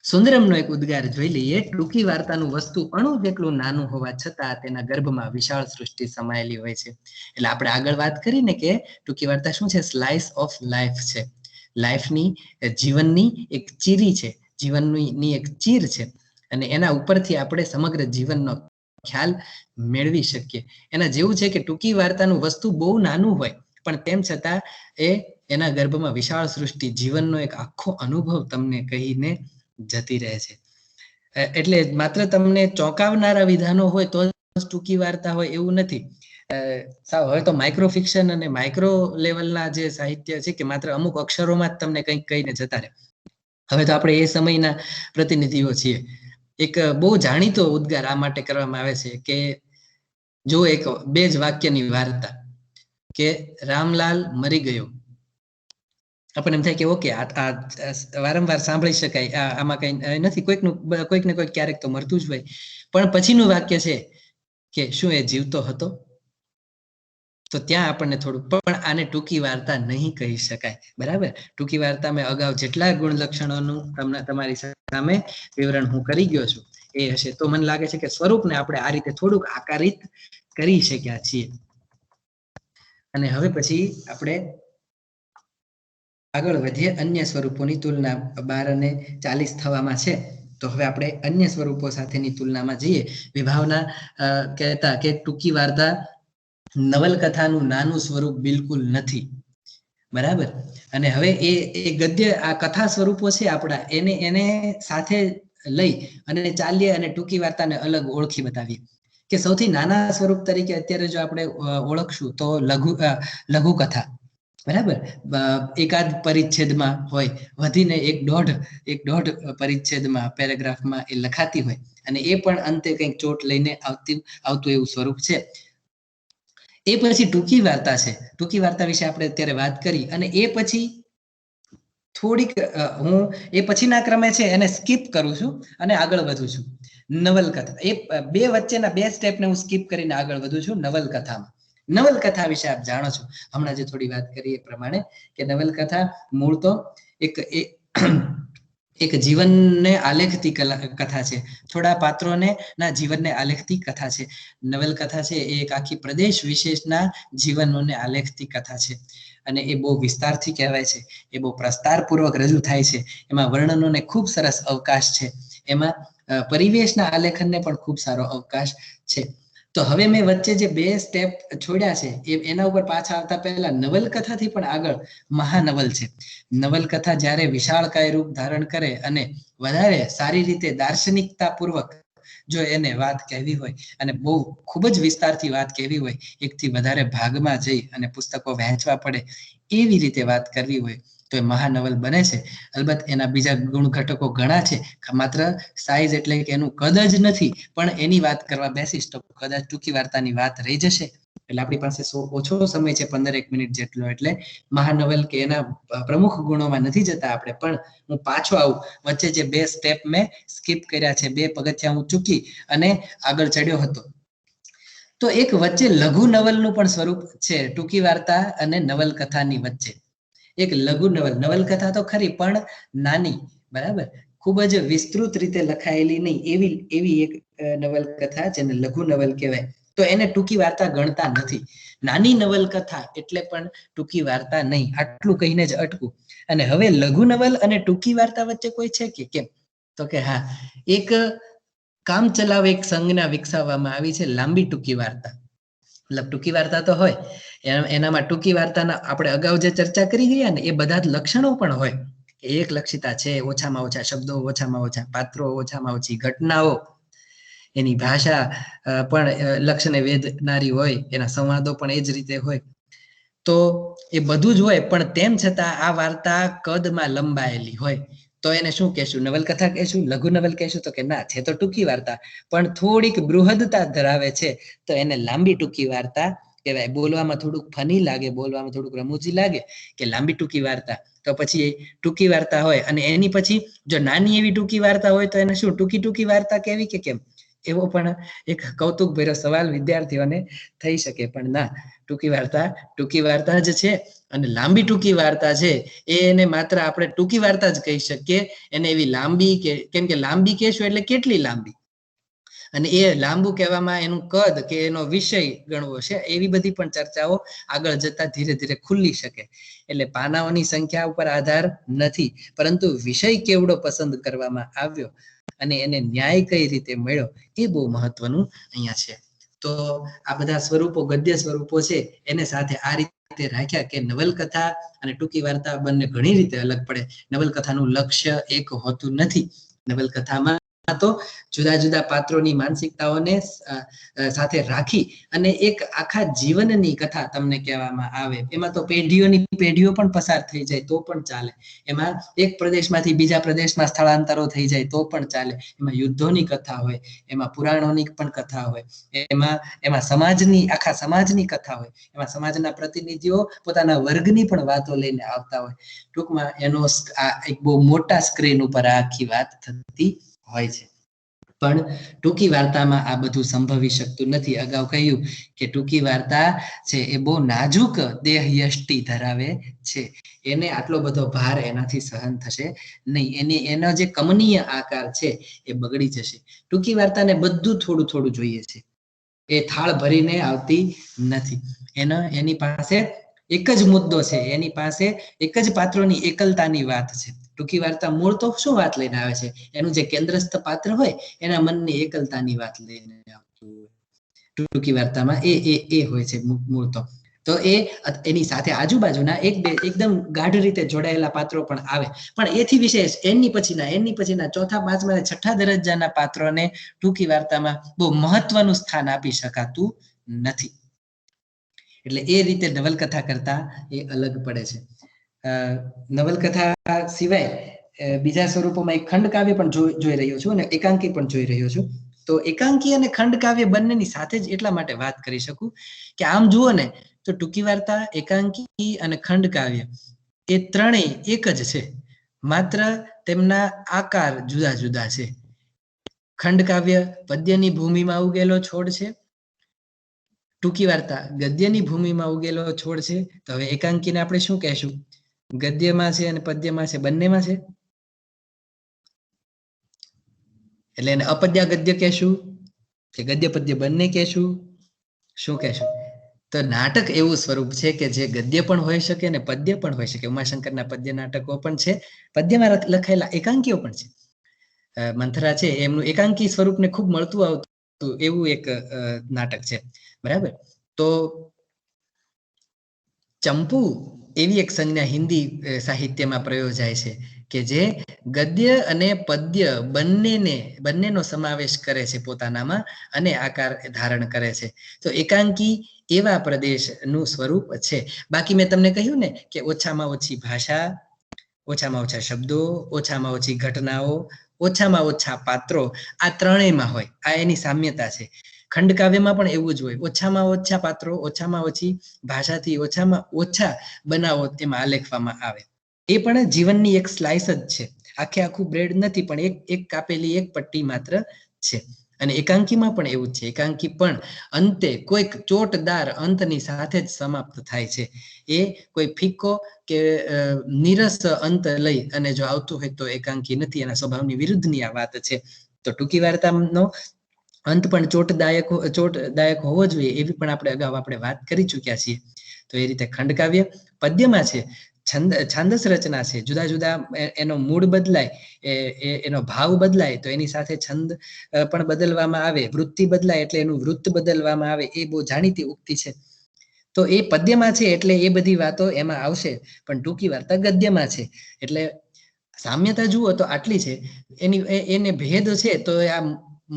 સુંદરમનો એક ઉદ્ગાર જોઈ લઈએ. ટૂંકી વાર્તાનું વસ્તુ અણુ જેટલું નાનું હોવા છતાં તેના ગર્ભમાં વિશાળ સૃષ્ટિ સમાયેલી હોય છે. એટલે આપણે આગળ વાત કરીને કે ટૂંકી વાર્તા શું છે? સ્લાઇસ ઓફ લાઈફ છે. લાઈફની, જીવનની એક ચીરી છે, જીવનની એક ચીર છે અને એના ઉપરથી આપણે સમગ્ર જીવનનો ખ્યાલ મેળવી શકીએ. એના જેવું છે કે ટૂંકી વાર્તાનું વસ્તુ બહુ નાનું હોય પણ તેમ છતાં એના ગર્ભમાં વિશાળ સૃષ્ટિ, જીવનનો એક આખો અનુભવ તમને કહીને જતી રહે છે. એટલે માત્ર તમને ચોંકાવનારા વિધાનો હોય તો ટૂંકી વાર્તા હોય એવું નથી. હવે તો માઇક્રો ફિક્શન અને માઇક્રો લેવલના જે સાહિત્ય છે કે માત્ર અમુક અક્ષરોમાં જ તમને કંઈક કહીને જતા રહે. હવે તો આપણે એ સમયના પ્રતિનિધિઓ છીએ. એક બહુ જાણીતો ઉદ્ગાર આ માટે કરવામાં આવે છે કે જો એક 2 જ વાક્યની વાર્તા કે રામલાલ મરી ગયો. આપણને એમ થાય કે ઓકે, આ વારંવાર સાંભળી શકાય, આમાં કઈ નથી, કોઈક ને કોઈક ક્યારેક તો મરતું જ હોય. પણ પછીનું વાક્ય છે કે શું એ જીવતો હતો? તો ત્યાં આપણને થોડું, પણ આને ટૂંકી વાર્તા નહીં કહી શકાય. બરાબર? ટૂંકી વાર્તા મેં અગાઉ જેટલા ગુણ લક્ષણોનું તમારી સામે વિવરણ હું કરી ગયો છું એ હશે. તો મને લાગે છે કે સ્વરૂપને આપણે આ રીતે થોડુંક આકારિત કરી શક્યા છીએ. અને હવે પછી આપણે આગળ વધીએ. અન્ય સ્વરૂપોની તુલના 12 અને 40 થવામાં છે તો હવે આપણે અન્ય સ્વરૂપો સાથેની તુલનામાં જઈએ. વિભાવના કહેતા કે ટૂંકી વાર્તા નવલકથાનું નાનું સ્વરૂપ બિલકુલ નથી. બરાબર? અને હવે એ ગદ્ય, આ કથા સ્વરૂપો છે આપણા, એને સાથે લઈ અને ચાલીએ અને ટૂંકી વાર્તાને અલગ ઓળખી બતાવીએ. કે સૌથી નાના સ્વરૂપ તરીકે અત્યારે જો આપણે ઓળખશું તો લઘુ કથા. બરાબર. એકાદ પરિચ્છેદમાં હોય, વધીને એક દોઢ પરિચ્છેદમાં પેરેગ્રાફમાં એ લખાતી હોય અને એ પણ અંતે કંઈક ચોટ લઈને આવતું એવું સ્વરૂપ છે. એ પછી ટૂંકી વાર્તા છે. ટૂંકી વાર્તા વિશે આપણે અત્યારે વાત કરી અને એ પછી થોડીક હું એ પછીના ક્રમે છે એને સ્કીપ કરું છું અને આગળ વધું છું. નવલકથા, એ બે વચ્ચેના બે સ્ટેપને હું સ્કીપ કરીને આગળ વધું છું નવલકથામાં. નવલકથા વિશે આપ જાણો છો, હમણાં જે થોડી વાત કરી એ પ્રમાણે, કે નવલકથા મૂળ તો એક જીવનને આલેખતી કથા છે. થોડા પાત્રોને ના જીવનને આલેખતી કથા છે. નવલકથા છે એ એક આખી પ્રદેશ વિશેષના જીવનોને આલેખતી કથા છે અને એ બહુ વિસ્તારથી કહેવાય છે. એ બહુ પ્રસ્તારપૂર્વક રજૂ થાય છે. એમાં વર્ણનોને ખૂબ સરસ અવકાશ છે. એમાં પરિવેશના આલેખનને પણ ખૂબ સારો અવકાશ છે. તો હવે મેં વચ્ચે જે બે સ્ટેપ છોડ્યા છે એના ઉપર પાછા આવતા પહેલા નવલકથાથી પણ આગળ મહાનવલ છે. નવલકથા જ્યારે વિશાળકાય રૂપ ધારણ કરે અને વધારે સારી રીતે દાર્શનિકતા પૂર્વક જો એને વાત કહેવી હોય અને બહુ ખૂબ જ વિસ્તારથી વાત કહેવી હોય, એકથી વધારે ભાગમાં જઈ અને પુસ્તકો વહેંચવા પડે એવી રીતે વાત કરવી હોય તો એ મહાનવલ બને છે. અલબત્ત એના બીજા ગુણ ઘટકો ઘણા છે. માત્ર સાઈઝ એટલે કે એનું કદ જ નથી, પણ એની વાત કરવા બેસીશ તો કદાચ ટૂંકી વાર્તાની વાત રહી જશે. એટલે આપણી પાસે ઓછો સમય છે, 15 મિનિટ જેટલો. એટલે મહાનવલ કે એના પ્રમુખ ગુણોમાં નથી જતા આપણે, પણ હું પાછો આવું. વચ્ચે જે બે સ્ટેપ મેં સ્કીપ કર્યા છે, બે પગથિયા હું ચૂકી અને આગળ ચડ્યો હતો. તો એક વચ્ચે લઘુ નવલનું પણ સ્વરૂપ છે, ટૂંકી વાર્તા અને નવલકથાની વચ્ચે. એક લઘુ નવલ, નવલકથા તો ખરી પણ નાની, બરાબર, ખૂબ જ વિસ્તૃત રીતે લખાયેલી નહીં એવી એક નવલકથા જેને લઘુ નવલ કહેવાય. તો એને ટૂંકી વાર્તા ગણતા નથી. નાની નવલકથા એટલે પણ ટૂંકી વાર્તા નહીં, આટલું કહીને જ અટકું. અને હવે લઘુ નવલ અને ટૂંકી વાર્તા વચ્ચે કોઈ છે કે કેમ? તો કે હા, એક કામચલાઉ એક સંજ્ઞા વિકસાવવામાં આવી છે, લાંબી ટૂંકી વાર્તા. મતલબ ટૂંકી વાર્તા તો હોય, એનામાં ટૂંકી વાર્તાના આપણે અગાઉ જે ચર્ચા કરી ગયા ને એ બધા જ લક્ષણો પણ હોય. એક લક્ષિતા છે, ઓછામાં ઓછા શબ્દો, ઓછામાં ઓછા પાત્રો, ઓછામાં ઓછી ઘટનાઓ, એની ભાષા પણ લક્ષ્યને વેધનારી હોય, એના સંવાદો પણ એ જ રીતે હોય. તો એ બધું જ હોય, પણ તેમ છતાં આ વાર્તા કદમાં લંબાયેલી હોય તો એને શું કહેશું? નવલકથા કહેશું, લઘુ નવલ કહેશું? તો કે ના, છે તો ટૂંકી વાર્તા, પણ થોડીક બૃહદતા ધરાવે છે, તો એને લાંબી ટૂંકી વાર્તા કહેવાય. બોલવામાં થોડુંક ફની લાગે, બોલવામાં થોડુંક રમૂજી લાગે કે લાંબી ટૂંકી વાર્તા, તો પછી ટૂંકી વાર્તા હોય. અને એની પછી જો નાની એવી ટૂંકી વાર્તા હોય તો એને શું ટૂંકી વાર્તા કહેવી કે કેમ? એવો પણ એક કૌતુકભર્યો સવાલ વિદ્યાર્થીઓને થઈ શકે. પણ ના, ટૂંકી વાર્તા જ છે. અને લાંબી ટૂંકી વાર્તા છે એને માત્ર આપણે ટૂંકી વાર્તા જ કહી શકીએ. એને એવી લાંબી કે, કેમ કે લાંબી કહેશું એટલે કેટલી લાંબી, અને એ લાંબુ કહેવામાં એનું કદ કે એનો વિષય ગણવો છે, એવી બધી પણ ચર્ચાઓ આગળ જતા ધીરે ધીરે ખુલ્લી શકે. એટલે પાનાઓની સંખ્યા ઉપર આધાર નથી, પરંતુ વિષય કેવડો પસંદ કરવામાં આવ્યો અને એને ન્યાય કઈ રીતે મળ્યો એ બહુ મહત્વનું અહીંયા છે. તો આ બધા સ્વરૂપો, ગદ્ય સ્વરૂપો છે, એને સાથે આ રીતે રાખ્યા કે નવલકથા અને ટૂંકી વાર્તા બંને ઘણી રીતે અલગ પડે. નવલકથાનું લક્ષ્ય એક હોતું નથી. નવલકથામાં તો જુદા જુદા પાત્રોની માનસિકતાઓને સાથે રાખી અને એક આખા જીવનની કથા તમને કહેવામાં આવે. એમાં તો પેઢીઓની પેઢીઓ પણ પસાર થઈ જાય તો પણ ચાલે. એમાં એક પ્રદેશમાંથી બીજા પ્રદેશમાં સ્થળાંતરો થઈ જાય તો પણ ચાલે. એમાં યુદ્ધોની કથા હોય, એમાં પુરાણોની પણ કથા હોય, એમાં સમાજની, આખા સમાજની કથા હોય, એમાં સમાજના પ્રતિનિધિઓ પોતાના વર્ગની પણ વાતો લઈને આવતા હોય. ટૂંકમાં એનો આ એક બહુ મોટા સ્ક્રીન ઉપર આખી વાત થતી હોય છે. પણ ટૂંકી વાર્તામાં આ બધું સંભવી શકતું નથી. અગાઉ કહ્યું કે ટૂંકી વાર્તા છે એ બહુ નાજુક દેહ યષ્ટિ ધરાવે છે. એને આટલો બધો ભાર એનાથી સહન થશે નહીં. એનો જે કમનીય આકાર છે એ બગડી જશે. ટૂંકી વાર્તાને બધું થોડું થોડું જોઈએ છે, એ થાળ ભરીને આવતી નથી. એની પાસે એક જ મુદ્દો છે, એની પાસે એક જ પાત્રોની એકલતાની વાત છે. ટૂંકી વાર્તા મૂળ તો શું વાત લઈને આવે છે? એનું જે કેન્દ્રસ્થ પાત્ર હોય એના મનની એકલતાની વાત લઈને આવતું હોય. ટૂંકી વાર્તામાં એ હોય છે મૂળ તો એ એની સાથે આજુબાજુના એક બે એકદમ ગાઢ રીતે જોડાયેલા પાત્રો પણ આવે, પણ એથી વિશેષ એની પછીના ચોથા, પાંચમા અને છઠ્ઠા દરજ્જાના પાત્રોને ટૂંકી વાર્તામાં બહુ મહત્વનું સ્થાન આપી શકાતું નથી. એટલે એ રીતે નવલકથા કરતા એ અલગ પડે છે. નવલકથા સિવાય બીજા સ્વરૂપોમાં એક ખંડકાવ્ય પણ જોઈ રહ્યો છું અને એકાંકી પણ જોઈ રહ્યો છું. તો એકાંકી અને ખંડકાવ્ય બંનેની સાથે જ એટલા માટે વાત કરી શકું કે આમ જુઓ ને તો ટૂંકી વાર્તા, એકાંકી અને ખંડકાવ્ય એ ત્રણેય એક જ છે, માત્ર તેમના આકાર જુદા જુદા છે. ખંડકાવ્ય પદ્યની ભૂમિમાં ઉગેલો છોડ છે, ટૂંકી વાર્તા ગદ્યની ભૂમિમાં ઉગેલો છોડ છે. તો હવે એકાંકીને આપણે શું કહેશું? ગદ્યમાં છે અને પદ્યમાં છે, બંનેમાં છે. એટલે એને અપદ્ય ગદ્ય કહેશું કે ગદ્ય પદ્ય બંને કહેશું, શું કહેશું? તો નાટક એવું સ્વરૂપ છે કે જે ગદ્ય પણ હોઈ શકે અને પદ્ય પણ હોઈ શકે. ઉમાશંકરના પદ્ય નાટકો પણ છે, પદ્યમાં લખાયેલા એકાંકીઓ પણ છે. મંથરા છે એમનું એકાંકી સ્વરૂપને ખૂબ મળતું આવતું એવું એક નાટક છે, બરાબર. તો ચંપુ એવી એક સંજ્ઞા હિન્દી સાહિત્યમાં પ્રયોજાય છે કે જે ગદ્ય અને પદ્ય બંનેનો સમાવેશ કરે છે પોતાનામાં અને આકાર ધારણ કરે છે. તો એકાંકી એવા પ્રદેશનું સ્વરૂપ છે. બાકી મેં તમને કહ્યું ને કે ઓછામાં ઓછી ભાષા, ઓછામાં ઓછા શબ્દો, ઓછામાં ઓછી ઘટનાઓ, ઓછામાં ઓછા પાત્રો, આ ત્રણેયમાં હોય. આ એની સામ્યતા છે. ખંડકાવ્યમાં પણ એવું જ હોય. ઓછામાં ઓછા પાત્રો, ઓછામાં ઓછી ભાષાથી ઓછામાં ઓછા બનાવો એમાં આલેખવામાં આવે. એ પણ જીવનની એક સ્લાઇસ જ છે. આખે આખું બ્રેડ નથી, પણ એક કાપેલી એક પટ્ટી માત્ર છે. અને એકાંકીમાં પણ એવું જ છે. એકાંકી પણ અંતે કોઈક ચોટદાર અંતની સાથે જ સમાપ્ત થાય છે. એ કોઈ ફીકો કે નીરસ અંત લઈ અને જો આવતું હોય તો એકાંકી નથી. એના સ્વભાવની વિરુદ્ધની આ વાત છે. તો ટૂંકી વાર્તાનો અંત પણ ચોટદાયક હોવો જોઈએ, એવી પણ અગાઉ આપણે વાત કરી ચૂક્યા છીએ. તો એ રીતે ખંડકાવ્ય પદ્યમાં છે, છાંદસ રચના છે, જુદા જુદા એનો મૂળ બદલાય, એનો ભાવ બદલાય તો એની સાથે છંદ પણ બદલવામાં આવે, વૃત્તિ બદલાય એટલે એનું વૃત્ત બદલવામાં આવે. એ બહુ જાણીતી ઉક્તિ છે. તો એ પદ્યમાં છે એટલે એ બધી વાતો એમાં આવશે. પણ ટૂંકી વાર્તા ગદ્યમાં છે એટલે સામ્યતા જુઓ તો આટલી છે. એને ભેદ છે તો આ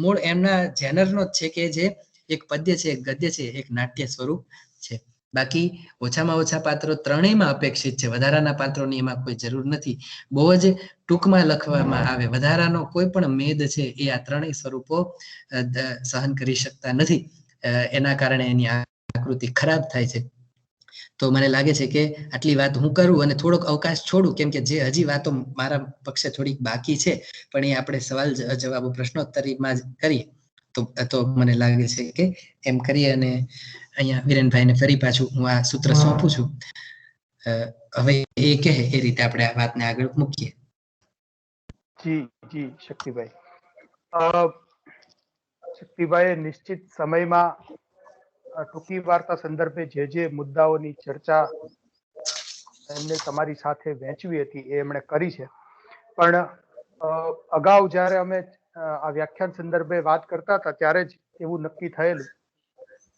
મૂળ એમના જેનરનો જ છે કે જે એક પદ્ય છે, એક ગદ્ય છે, એક નાટ્ય સ્વરૂપ છે. બાકી ઓછામાં ઓછા પાત્રો ત્રણેયમાં અપેક્ષિત છે. વધારાના પાત્રોની એમાં કોઈ જરૂર નથી. બહુ જ ટૂંકમાં લખવામાં આવે. વધારાનો કોઈ પણ મેદ છે એ આ ત્રણેય સ્વરૂપો સહન કરી શકતા નથી. એના કારણે એની આકૃતિ ખરાબ થાય છે. તો મને લાગે છે કે આટલી વાત હું કરું અને થોડોક અવકાશ છોડું, કેમ કે જે હજી વાતો મારા પક્ષે થોડીક બાકી છે, પણ એ આપણે સવાલ જવાબો પ્રશ્નોત્તરીમાં જ કરીએ તો મને લાગે છે કે એમ કરીએ. અને અહીંયા વિરેનભાઈને ફરી પાછું હું આ સૂત્ર સોંપું છું. હવે એ કહે એ રીતે આપણે આ વાતને આગળ મૂકીએ. જી શક્તિભાઈ. શક્તિભાઈએ નિશ્ચિત સમયમાં ટૂંકી વાર્તા સંદર્ભે જે મુદ્દાઓની ચર્ચા એમને તમારી સાથે વહેંચવી હતી એ એમણે કરી છે. પણ અગાઉ જ્યારે અમે આ વ્યાખ્યાન સંદર્ભે વાત કરતા હતા ત્યારે જ એવું નક્કી થયેલું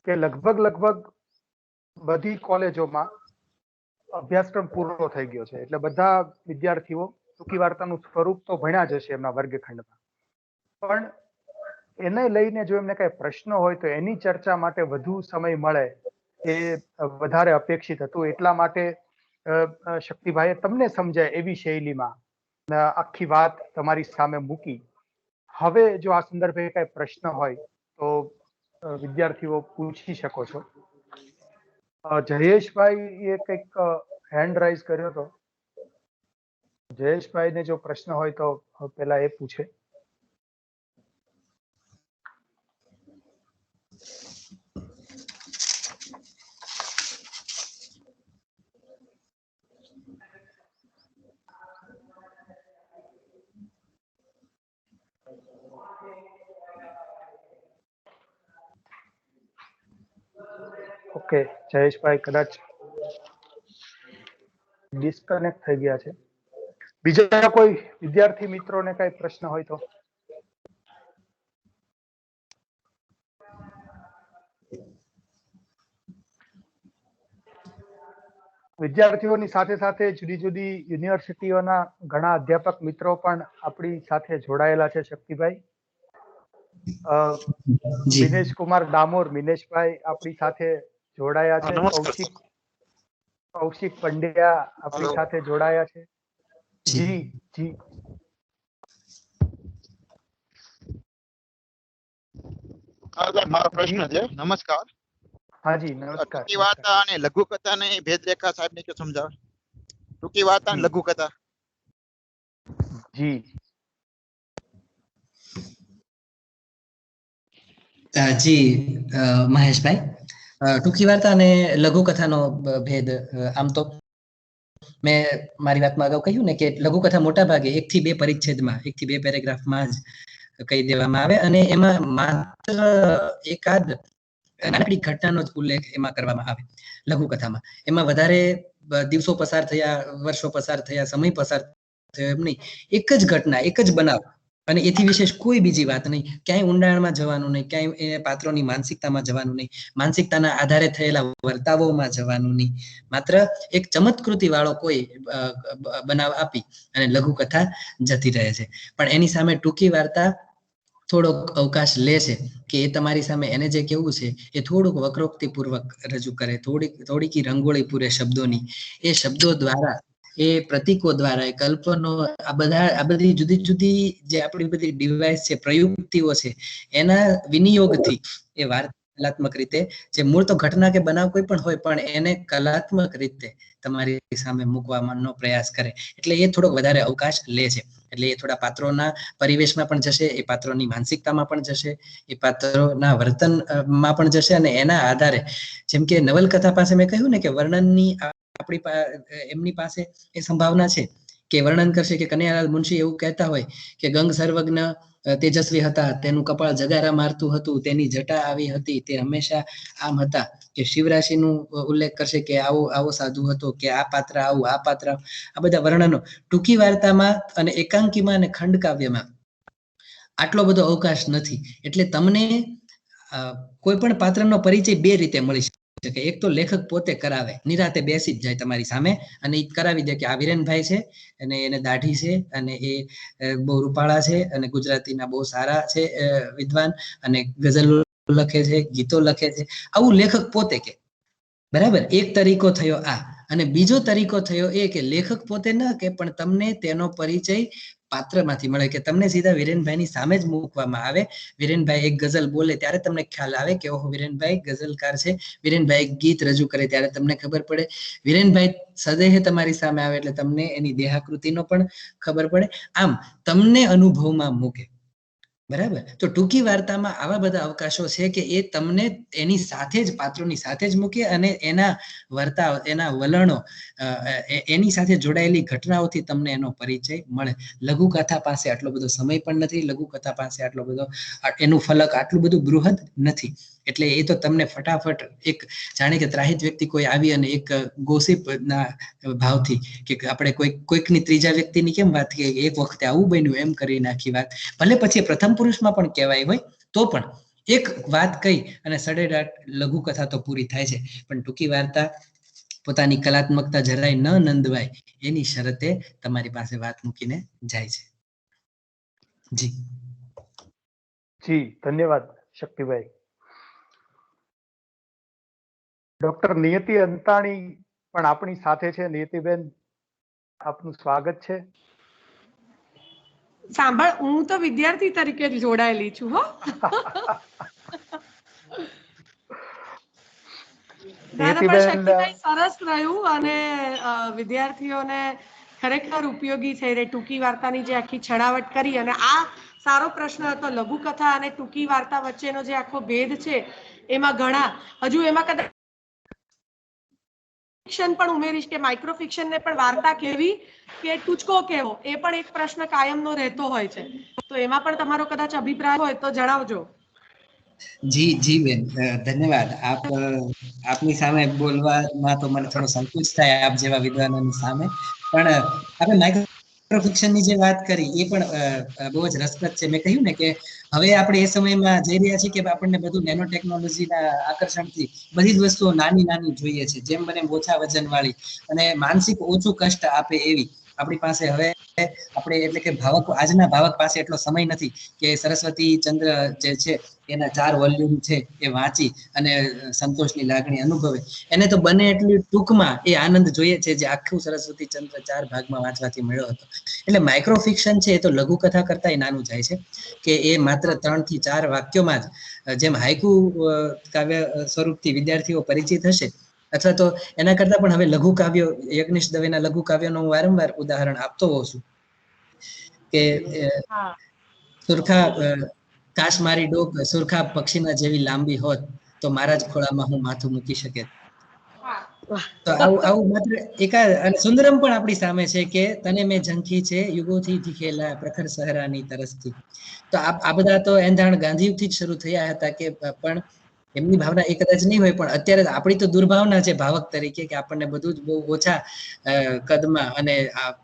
કે લગભગ બધી કોલેજોમાં અભ્યાસક્રમ પૂરો થઈ ગયો છે. એટલે બધા વિદ્યાર્થીઓ ટૂંકી વાર્તાનું સ્વરૂપ તો ભણ્યા જ હશે એમના વર્ગખંડમાં, પણ એને લઈને જો એમને કઈ પ્રશ્નો હોય તો એની ચર્ચા માટે વધુ સમય મળે એ વધારે અપેક્ષિત હતું. એટલા માટે શક્તિભાઈએ તમને સમજાય એવી શૈલીમાં આખી વાત તમારી સામે મૂકી. હવે જો આ સંદર્ભે કઈ પ્રશ્ન હોય તો વિદ્યાર્થીઓ પૂછી શકો છો. જયેશભાઈ એ કંઈક હેન્ડ રાઇઝ કર્યો હતો. જયેશભાઈને જો પ્રશ્ન હોય તો પેલા એ પૂછે. ઓકે, જયેશભાઈ કદાચ ડિસ્કનેક્ટ થઈ ગયા છે. બીજા કોઈ વિદ્યાર્થી મિત્રોને કઈ પ્રશ્ન હોય તો વિદ્યાર્થીઓની સાથે સાથે જુદી જુદી યુનિવર્સિટીઓના ઘણા અધ્યાપક મિત્રો પણ આપણી સાથે જોડાયેલા છે. શક્તિભાઈ, મિનેશ કુમાર ડામોર, મિનેશભાઈ આપણી સાથે જોડાયા છે. નમસ્કાર સર. કૌશિક પંડ્યા આપણી Hello. સાથે જોડાયા છે. જી જી જી હા સાહેબ, મારો પ્રશ્ન છે. નમસ્કાર. હાજી નમસ્કાર. ટૂંકી વાર્તા અને લઘુ કથા ને ભેદરેખા સાહેબ ને કે સમજાવે. ટૂંકી વાર્તા અને જી. લઘુ કથા. જી જી મહેશભાઈ, ટૂંકી વાર્તા અને લઘુ કથાનો ભેદ આમ તો મેં મારી વાતમાં અગાઉ કહ્યું ને કે લઘુ કથા મોટા ભાગે 1 થી 2 પરિચ્છેદમાં 1 થી 2 પેરેગ્રાફમાં જ કહી દેવામાં આવે અને એમાં માત્ર એકાદ નાનકડી ઘટનાનો જ ઉલ્લેખ એમાં કરવામાં આવે. લઘુ કથામાં એમાં વધારે દિવસો પસાર થયા, વર્ષો પસાર થયા, સમય પસાર થયો એમ નહીં. એક જ ઘટના, એક જ બનાવ અને એથી વિશેષ કોઈ બીજી વાત નહીં. ક્યાંય ઊંડાણમાં જવાનું નહીં, ક્યાંય એ પાત્રોની માનસિકતામાં જવાનું નહીં, માનસિકતાના આધારે થયેલા વર્તાવોમાં જવાનું નહીં. માત્ર એક ચમત્કૃતિ વાળો કોઈ બનાવ આપી અને લઘુ કથા જતી રહે છે. પણ એની સામે ટૂંકી વાર્તા થોડોક અવકાશ લે છે કે એ તમારી સામે એને જે કેવું છે એ થોડુંક વક્રોક્તિપૂર્વક રજૂ કરે, થોડીકી રંગોળી પૂરે શબ્દોની. એ શબ્દો દ્વારા, એ પ્રતીકો દ્વારા, એ કલ્પનો, આ બધી જુદી જુદી જે આપણી બધી ડિવાઇસ છે, પ્રયુક્તિઓ છે, એના વિનિયોગથી એ વાર્તા કલાત્મક રીતે, જે મૂળ તો ઘટના કે બનાવ કોઈ પણ હોય, પણ એને કલાત્મક રીતે તમારી સામે મૂકવાનો પ્રયાસ કરે. એટલે એ થોડોક વધારે અવકાશ લે છે. એટલે એ થોડા પાત્રોના પરિવેશમાં પણ જશે, એ પાત્રોની માનસિકતામાં પણ જશે, એ પાત્રોના વર્તનમાં પણ જશે અને એના આધારે, જેમ કે નવલકથા પાસે મેં કહ્યું ને કે વર્ણનની એમની પાસે એ સંભાવના છે કે વર્ણન કરશે કે કનૈયાલાલ મુનશી એવું કહેતા હોય કે ગંગ સર્વજ્ઞ તેજસ્વી હતા, તેનું કપાળ જગારા મારતું હતું, તેની જટા આવી હતી, તે હંમેશા આમ હતા. કે શિવરાશિનું ઉલ્લેખ કરશે કે આવો સાધુ હતો, કે આ પાત્ર આવું, આ પાત્ર, આ બધા વર્ણનો ટૂંકી વાર્તામાં અને એકાંકીમાં અને ખંડકાવ્યમાં આટલો બધો અવકાશ નથી. એટલે તમને કોઈ પણ પાત્રનો પરિચય 2 રીતે મળી શકે. એક તો લેખક પોતે કરાવે, નિરાતે બેસી જ જાય તમારી સામે અને એ કરાવી દે કે આ વિરેનભાઈ છે અને એને દાઢી છે અને એ બહુ રૂપાળા છે અને ગુજરાતીના બહુ સારા છે વિદ્વાન અને ગઝલ લખે છે, ગીતો લખે છે. આવું લેખક પોતે કે બરાબર. એક તરીકો થયો આ. અને બીજો તરીકો થયો એ કે લેખક પોતે ન કે પણ તમને તેનો પરિચય પાત્રમાંથી મળે, કે તમને સીધા વિરેનભાઈની સામે જ મૂકવામાં આવે. વિરેનભાઈ એક ગઝલ બોલે ત્યારે તમને ખ્યાલ આવે કે ઓહો વિરેનભાઈ ગઝલકાર છે. વિરેનભાઈ એક ગીત રજૂ કરે ત્યારે તમને ખબર પડે. વિરેનભાઈ સદેહે તમારી સામે આવે એટલે તમને એની દેહાકૃતિનો પણ ખબર પડે. આમ તમને અનુભવમાં મૂકે. બરાબર. તો ટૂંકી વાર્તામાં આવા બધા અવકાશો છે કે એ તમને એની સાથે જ, પાત્રોની સાથે જ મૂકે અને એના વર્તાવ, એના વલણો, એની સાથે જોડાયેલી ઘટનાઓથી તમને એનો પરિચય મળે. લઘુ કથા પાસે આટલો બધો સમય પણ નથી, લઘુ કથા પાસે આટલો બધો, એનું ફલક આટલું બધું બૃહદ નથી. એટલે એ તો તમને ફટાફટ એક જાણે કે ત્રાહિત વ્યક્તિ કોઈ આવી અને એક ગોસિપના ભાવથી કે આપણે કોઈકની ત્રીજા વ્યક્તિની કેમ વાત કે એક વખતે આવું બન્યું એમ કરી નાખી વાત, ભલે પછી પ્રથમ પુરુષમાં પણ કહેવાય હોય તો પણ એક વાત કહી અને સડેડાટ લઘુ કથા તો પૂરી થાય છે. પણ ટૂંકી વાર્તા પોતાની કલાત્મકતા જરાય ન નંદવાય એની શરતે તમારી પાસે વાત મૂકીને જાય છે. જી જી ધન્યવાદ શક્તિભાઈ. ડોક્ટર નિયતિ અંતાણી પણ આપણી સાથે છે. નિયતિબેન, આપનું સ્વાગત છે. સાંભળ, હું તો વિદ્યાર્થી તરીકે જ જોડાયેલી છું હો. સરસ રહ્યું અને વિદ્યાર્થીઓને ખરેખર ઉપયોગી થઈ રહી ટૂંકી વાર્તાની જે આખી છણાવટ કરી. અને આ સારો પ્રશ્ન હતો, લઘુ કથા અને ટૂંકી વાર્તા વચ્ચેનો જે આખો ભેદ છે એમાં ઘણા, હજુ એમાં કદાચ ફિક્શન પણ ઉમેરીશ કે માઇક્રો ફિક્શન ને પણ વાર્તા કેવી કે ટૂચકો કેવો, એ પણ એક પ્રશ્ન કાયમનો રહેતો હોય છે. તો એમાં પણ તમારો કદાચ અભિપ્રાય હોય તો જણાવજો. જી બેન, ધન્યવાદ. આપની સામે બોલવામાં તો મને થોડો સંકોચ થાય આપ જેવા વિદ્વાનોની સામે. પણ આપણે માઇક્રો ફિક્શનની જે વાત કરી એ પણ બહુ જ રસપ્રદ છે. મેં કહ્યું ને કે હવે આપણે એ સમયમાં જઈ રહ્યા છીએ કે આપણને બધું નેનો ટેકનોલોજીના આકર્ષણથી બધી જ વસ્તુઓ નાની નાની જોઈએ છે, જેમ બને ઓછા વજન વાળી અને માનસિક ઓછું કષ્ટ આપે એવી. આપણી પાસે હવે આપણે એટલે કે ભાવક આજના ભાવક પાસે એટલો સમય નથી કે સરસ્વતી ચંદ્ર જે છે એના 4 વોલ્યુમ છે એ વાંચી અને સંતોષની લાગણી અનુભવે. એને તો બને એટલી ટૂંકમાં એ આનંદ જોઈએ છે જે આખું સરસ્વતી ચંદ્ર 4 ભાગમાં વાંચવાથી મળ્યો હતો. એટલે માઇક્રો ફિક્શન છે એ તો લઘુકથા કરતા નાનું જાય છે કે એ માત્ર 3 થી 4 વાક્યોમાં જ જેમ હાઇકુ કાવ્ય સ્વરૂપથી વિદ્યાર્થીઓ પરિચિત હશે, અથવા તો એના કરતા પણ હવે લઘુ કાવ્યો, યજ્ઞેશ દવેના લઘુ કાવ્યનો હું વારંવાર ઉદાહરણ આપતો હોઉં છું કે સુરખા કાશ મારી ડોક સુરખા પક્ષીના જેવી લાંબી હોત તો મારા જ ખોળામાં હું માથું મૂકી શકે. તો આવું માત્ર એકાદ, અને સુંદરમ પણ આપણી સામે છે કે તને મેં ઝંખી છે યુગોથી દીખેલા પ્રખર સહરાની તરસથી. તો આ બધા તો એંધાણ ગાંધીયુગથી જ શરૂ થયા હતા કે પણ એમની ભાવના એ કદાચ નહીં હોય, પણ અત્યારે આપણી તો દુર્ભાવના છે ભાવક તરીકે કે આપણને બધું જ બહુ ઓછા કદમાં અને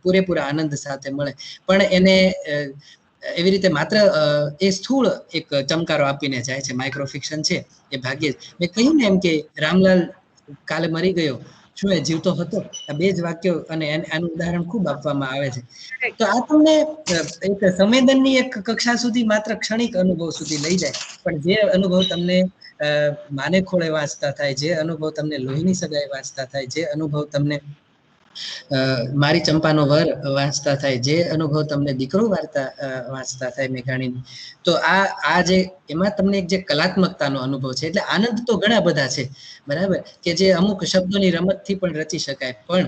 પૂરેપૂરા આનંદ સાથે મળે. પણ એને એવી રીતે માત્ર એ સ્થૂળ એક ચમકારો આપીને જાય છે. માઇક્રો ફિક્શન છે એ ભાગ્યે જ. મેં કહ્યું ને એમ કે રામલાલ કાલે મરી ગયો, શું એ જીવતો હતો? આ 2 જ વાક્યો અને આનું ઉદાહરણ ખૂબ આપવામાં આવે છે. તો આ તમને એક સંવેદનની એક કક્ષા સુધી માત્ર ક્ષણિક અનુભવ સુધી લઈ જાય, પણ જે અનુભવ તમને માને ખોળે વાંચતા થાય, જે અનુભવ તમને લોહીની સગાઈ વાંચતા થાય, જે અનુભવ તમને મારી ચંપાનો વર વાંચતા થાય, જે અનુભવ તમને દીકરો વાંચતા થાય મેઘાણીની, તો આ જે એમાં તમને એક જે કલાત્મકતાનો અનુભવ છે. એટલે આનંદ તો ઘણા બધા છે, બરાબર, કે જે અમુક શબ્દોની રમતથી પણ રચી શકાય, પણ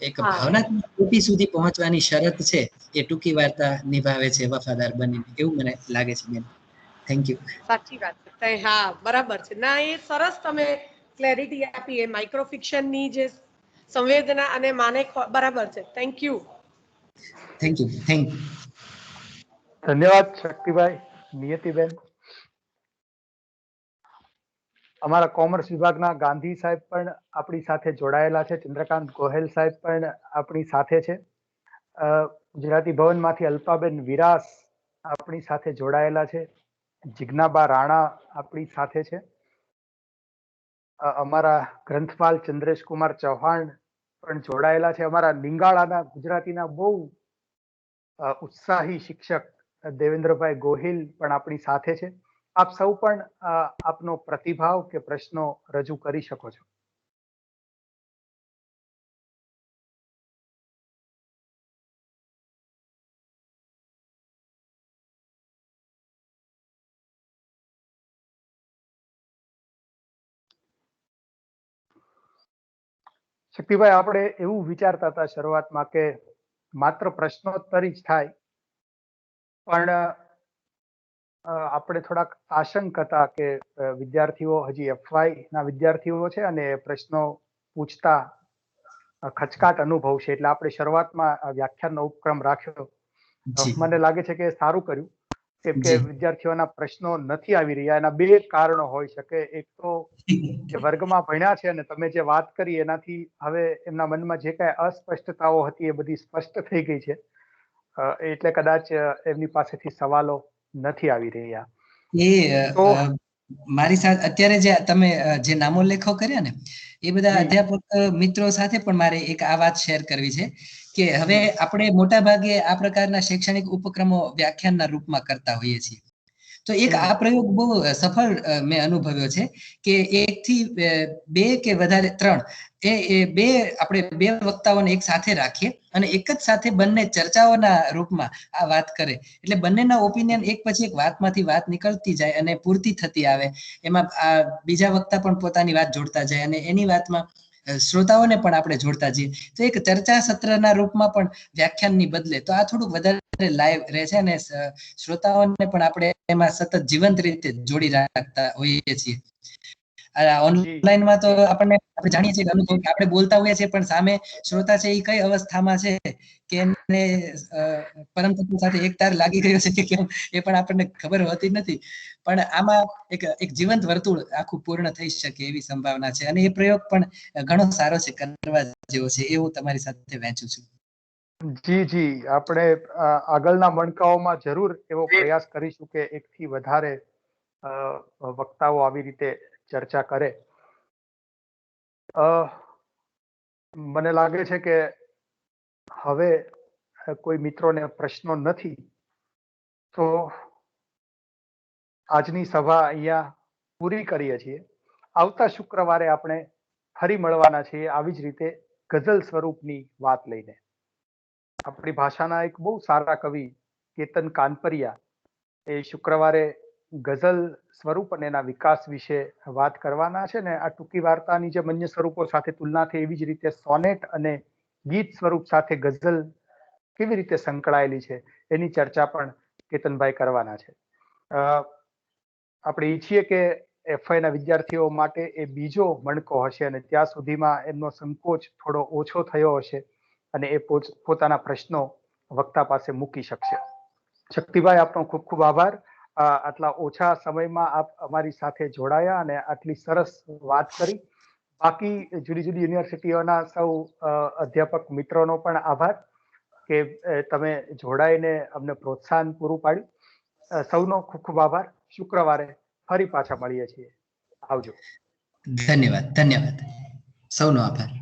એક ભાવનાત્મક કોટી સુધી પહોંચવાની શરત છે એ ટૂંકી વાર્તા નિભાવે છે વફાદાર બનીને, એવું મને લાગે છે બેન. Thank you. સાચી વાત છે. હા, બરાબર છે. ના, એ સરસ તમે ક્લેરિટી આપી એ માઇક્રો ફિક્શનની જે સંવેદના અને માને બરાબર છે. Thank you. Thank you. ધન્યવાદ શક્તિભાઈ, નિયતિબેન. અમારા કોમર્સ વિભાગના ગાંધી સાહેબ પણ આપણી સાથે જોડાયેલા છે. ચંદ્રકાંત ગોહેલ સાહેબ પણ આપણી સાથે છે. ગુજરાતી ભવનમાંથી અલ્પાબેન વિરાસ આપણી સાથે જોડાયેલા છે. જિજ્ઞાબા રાણા આપણી સાથે છે. અમારા ગ્રંથપાલ ચંદ્રેશકુમાર ચૌહાણ પણ જોડાયેલા છે. અમારા લિંગાળાના ગુજરાતીના બહુ ઉત્સાહી શિક્ષક દેવેન્દ્રભાઈ ગોહિલ પણ આપણી સાથે છે. આપ સૌ પણ આપનો પ્રતિભાવ કે પ્રશ્નો રજૂ કરી શકો છો. શક્તિભાઈ, આપણે એવું વિચારતા હતા શરૂઆતમાં કે માત્ર પ્રશ્નોત્તરી જ થાય, પણ આપણે થોડાક આશંક હતા કે વિદ્યાર્થીઓ હજી FY ના વિદ્યાર્થીઓ છે અને પ્રશ્નો પૂછતા ખચકાટ અનુભવશે, એટલે આપણે શરૂઆતમાં વ્યાખ્યાનનો ઉપક્રમ રાખ્યો. મને લાગે છે કે સારું કર્યું, કેમ કે વિદ્યાર્થીઓના પ્રશ્નો નથી આવી રહ્યા. એના 2 કારણો હોઈ શકે. એક તો જે વર્ગમાં ભણ્યા છે અને તમે જે વાત કરી એનાથી હવે એમના મનમાં જે કાંઈ અસ્પષ્ટતાઓ હતી એ બધી સ્પષ્ટ થઈ ગઈ છે, એટલે કદાચ એમની પાસેથી સવાલો નથી આવી રહ્યા. એ મારી સાથે અત્યારે જે તમે જે નામોલ્લેખો કર્યા ને એ બધા અધ્યાપક મિત્રો સાથે પણ મારે એક આ વાત શેર કરવી છે કે હવે આપણે મોટા ભાગે આ પ્રકારના શૈક્ષણિક ઉપક્રમો વ્યાખ્યાનના રૂપમાં કરતા હોઈએ છીએ. તો એક આ પ્રયોગ બહુ સફળ મેં અનુભવ્યો છે કે 1 થી 2 કે વધારે 3 એ 2 આપણે 2 વક્તાઓને એક સાથે રાખીએ અને એક જ સાથે બંને ચર્ચાઓના રૂપમાં આ વાત કરે, એટલે બંનેના ઓપિનિયન એક પછી એક વાતમાંથી વાત નીકળતી જાય અને પૂર્તિ થતી આવે. એમાં આ બીજા વક્તા પણ પોતાની વાત જોડતા જાય અને એની વાતમાં શ્રોતાઓને પણ આપણે જોડતા જઈએ. તો એક ચર્ચા સત્રના રૂપમાં પણ વ્યાખ્યાનની બદલે તો આ થોડુંક વધારે લાઈવ રહે છે અને શ્રોતાઓને પણ આપણે એમાં સતત જીવંત રીતે જોડી રાખતા હોઈએ છીએ. ઓનલાઈનમાં તો આપણે જાણીએ છીએ અનુભવ કે આપણે બોલતા હોઈએ છીએ પણ સામે શ્રોતા છે એ કઈ અવસ્થામાં છે કે એને પરમ તત્વ સાથે એક તાર લાગી ગયો છે કે કેમ એ પણ આપણને ખબર હોતી નથી. પણ આમાં એક જીવંત વર્તુળ આખું પૂર્ણ થઈ શકે એવી સંભાવના છે અને એ પ્રયોગ પણ ઘણો સારો છે, કરવા જેવો છે, એવું તમારી સાથે વહેંચું છું. જી, આપણે આગળના મણકાઓમાં જરૂર એવો પ્રયાસ કરીશું કે 1 થી વધારે વક્તાઓ આવી રીતે ચર્ચા કરે. મને લાગે છે કે હવે કોઈ મિત્રોને પ્રશ્નો નથી તો આજની સભા અહીંયા પૂરી કરીએ છીએ. આવતા શુક્રવારે આપણે ફરી મળવાના છીએ આવી જ રીતે ગઝલ સ્વરૂપની વાત લઈને. આપણી ભાષાના એક બહુ સારા કવિ કેતન કાનપરિયા એ શુક્રવારે ગઝલ સ્વરૂપ અને એના વિકાસ વિશે વાત કરવાના છે ને આ ટૂંકી વાર્તાની જે અન્ય સ્વરૂપો સાથે તુલના થઈ એવી જ રીતે સોનેટ અને ગીત સ્વરૂપ સાથે ગઝલ કેવી રીતે સંકળાયેલી છે એની ચર્ચા પણ કેતનભાઈ કરવાના છે. આપણે ઈચ્છીએ કે એફઆઈ ના વિદ્યાર્થીઓ માટે એ બીજો મણકો હશે અને ત્યાં સુધીમાં એમનો સંકોચ થોડો ઓછો થયો હશે અને એ પોતાના પ્રશ્નો વક્તા પાસે મૂકી શકશે. શક્તિભાઈ, આપનો ખૂબ ખૂબ આભાર. આટલા ઓછા સમયમાં આપ અમારી સાથે જોડાયા અને આટલી સરસ વાત કરી. બાકી જુદી જુદી યુનિવર્સિટીઓના સૌ અધ્યાપક મિત્રોનો પણ આભાર કે તમે જોડાઈને અમને પ્રોત્સાહન પૂરું પાડ્યું. સૌનો ખૂબ ખૂબ આભાર. શુક્રવારે ફરી પાછા મળીએ છીએ. આવજો. ધન્યવાદ. સૌનો આભાર.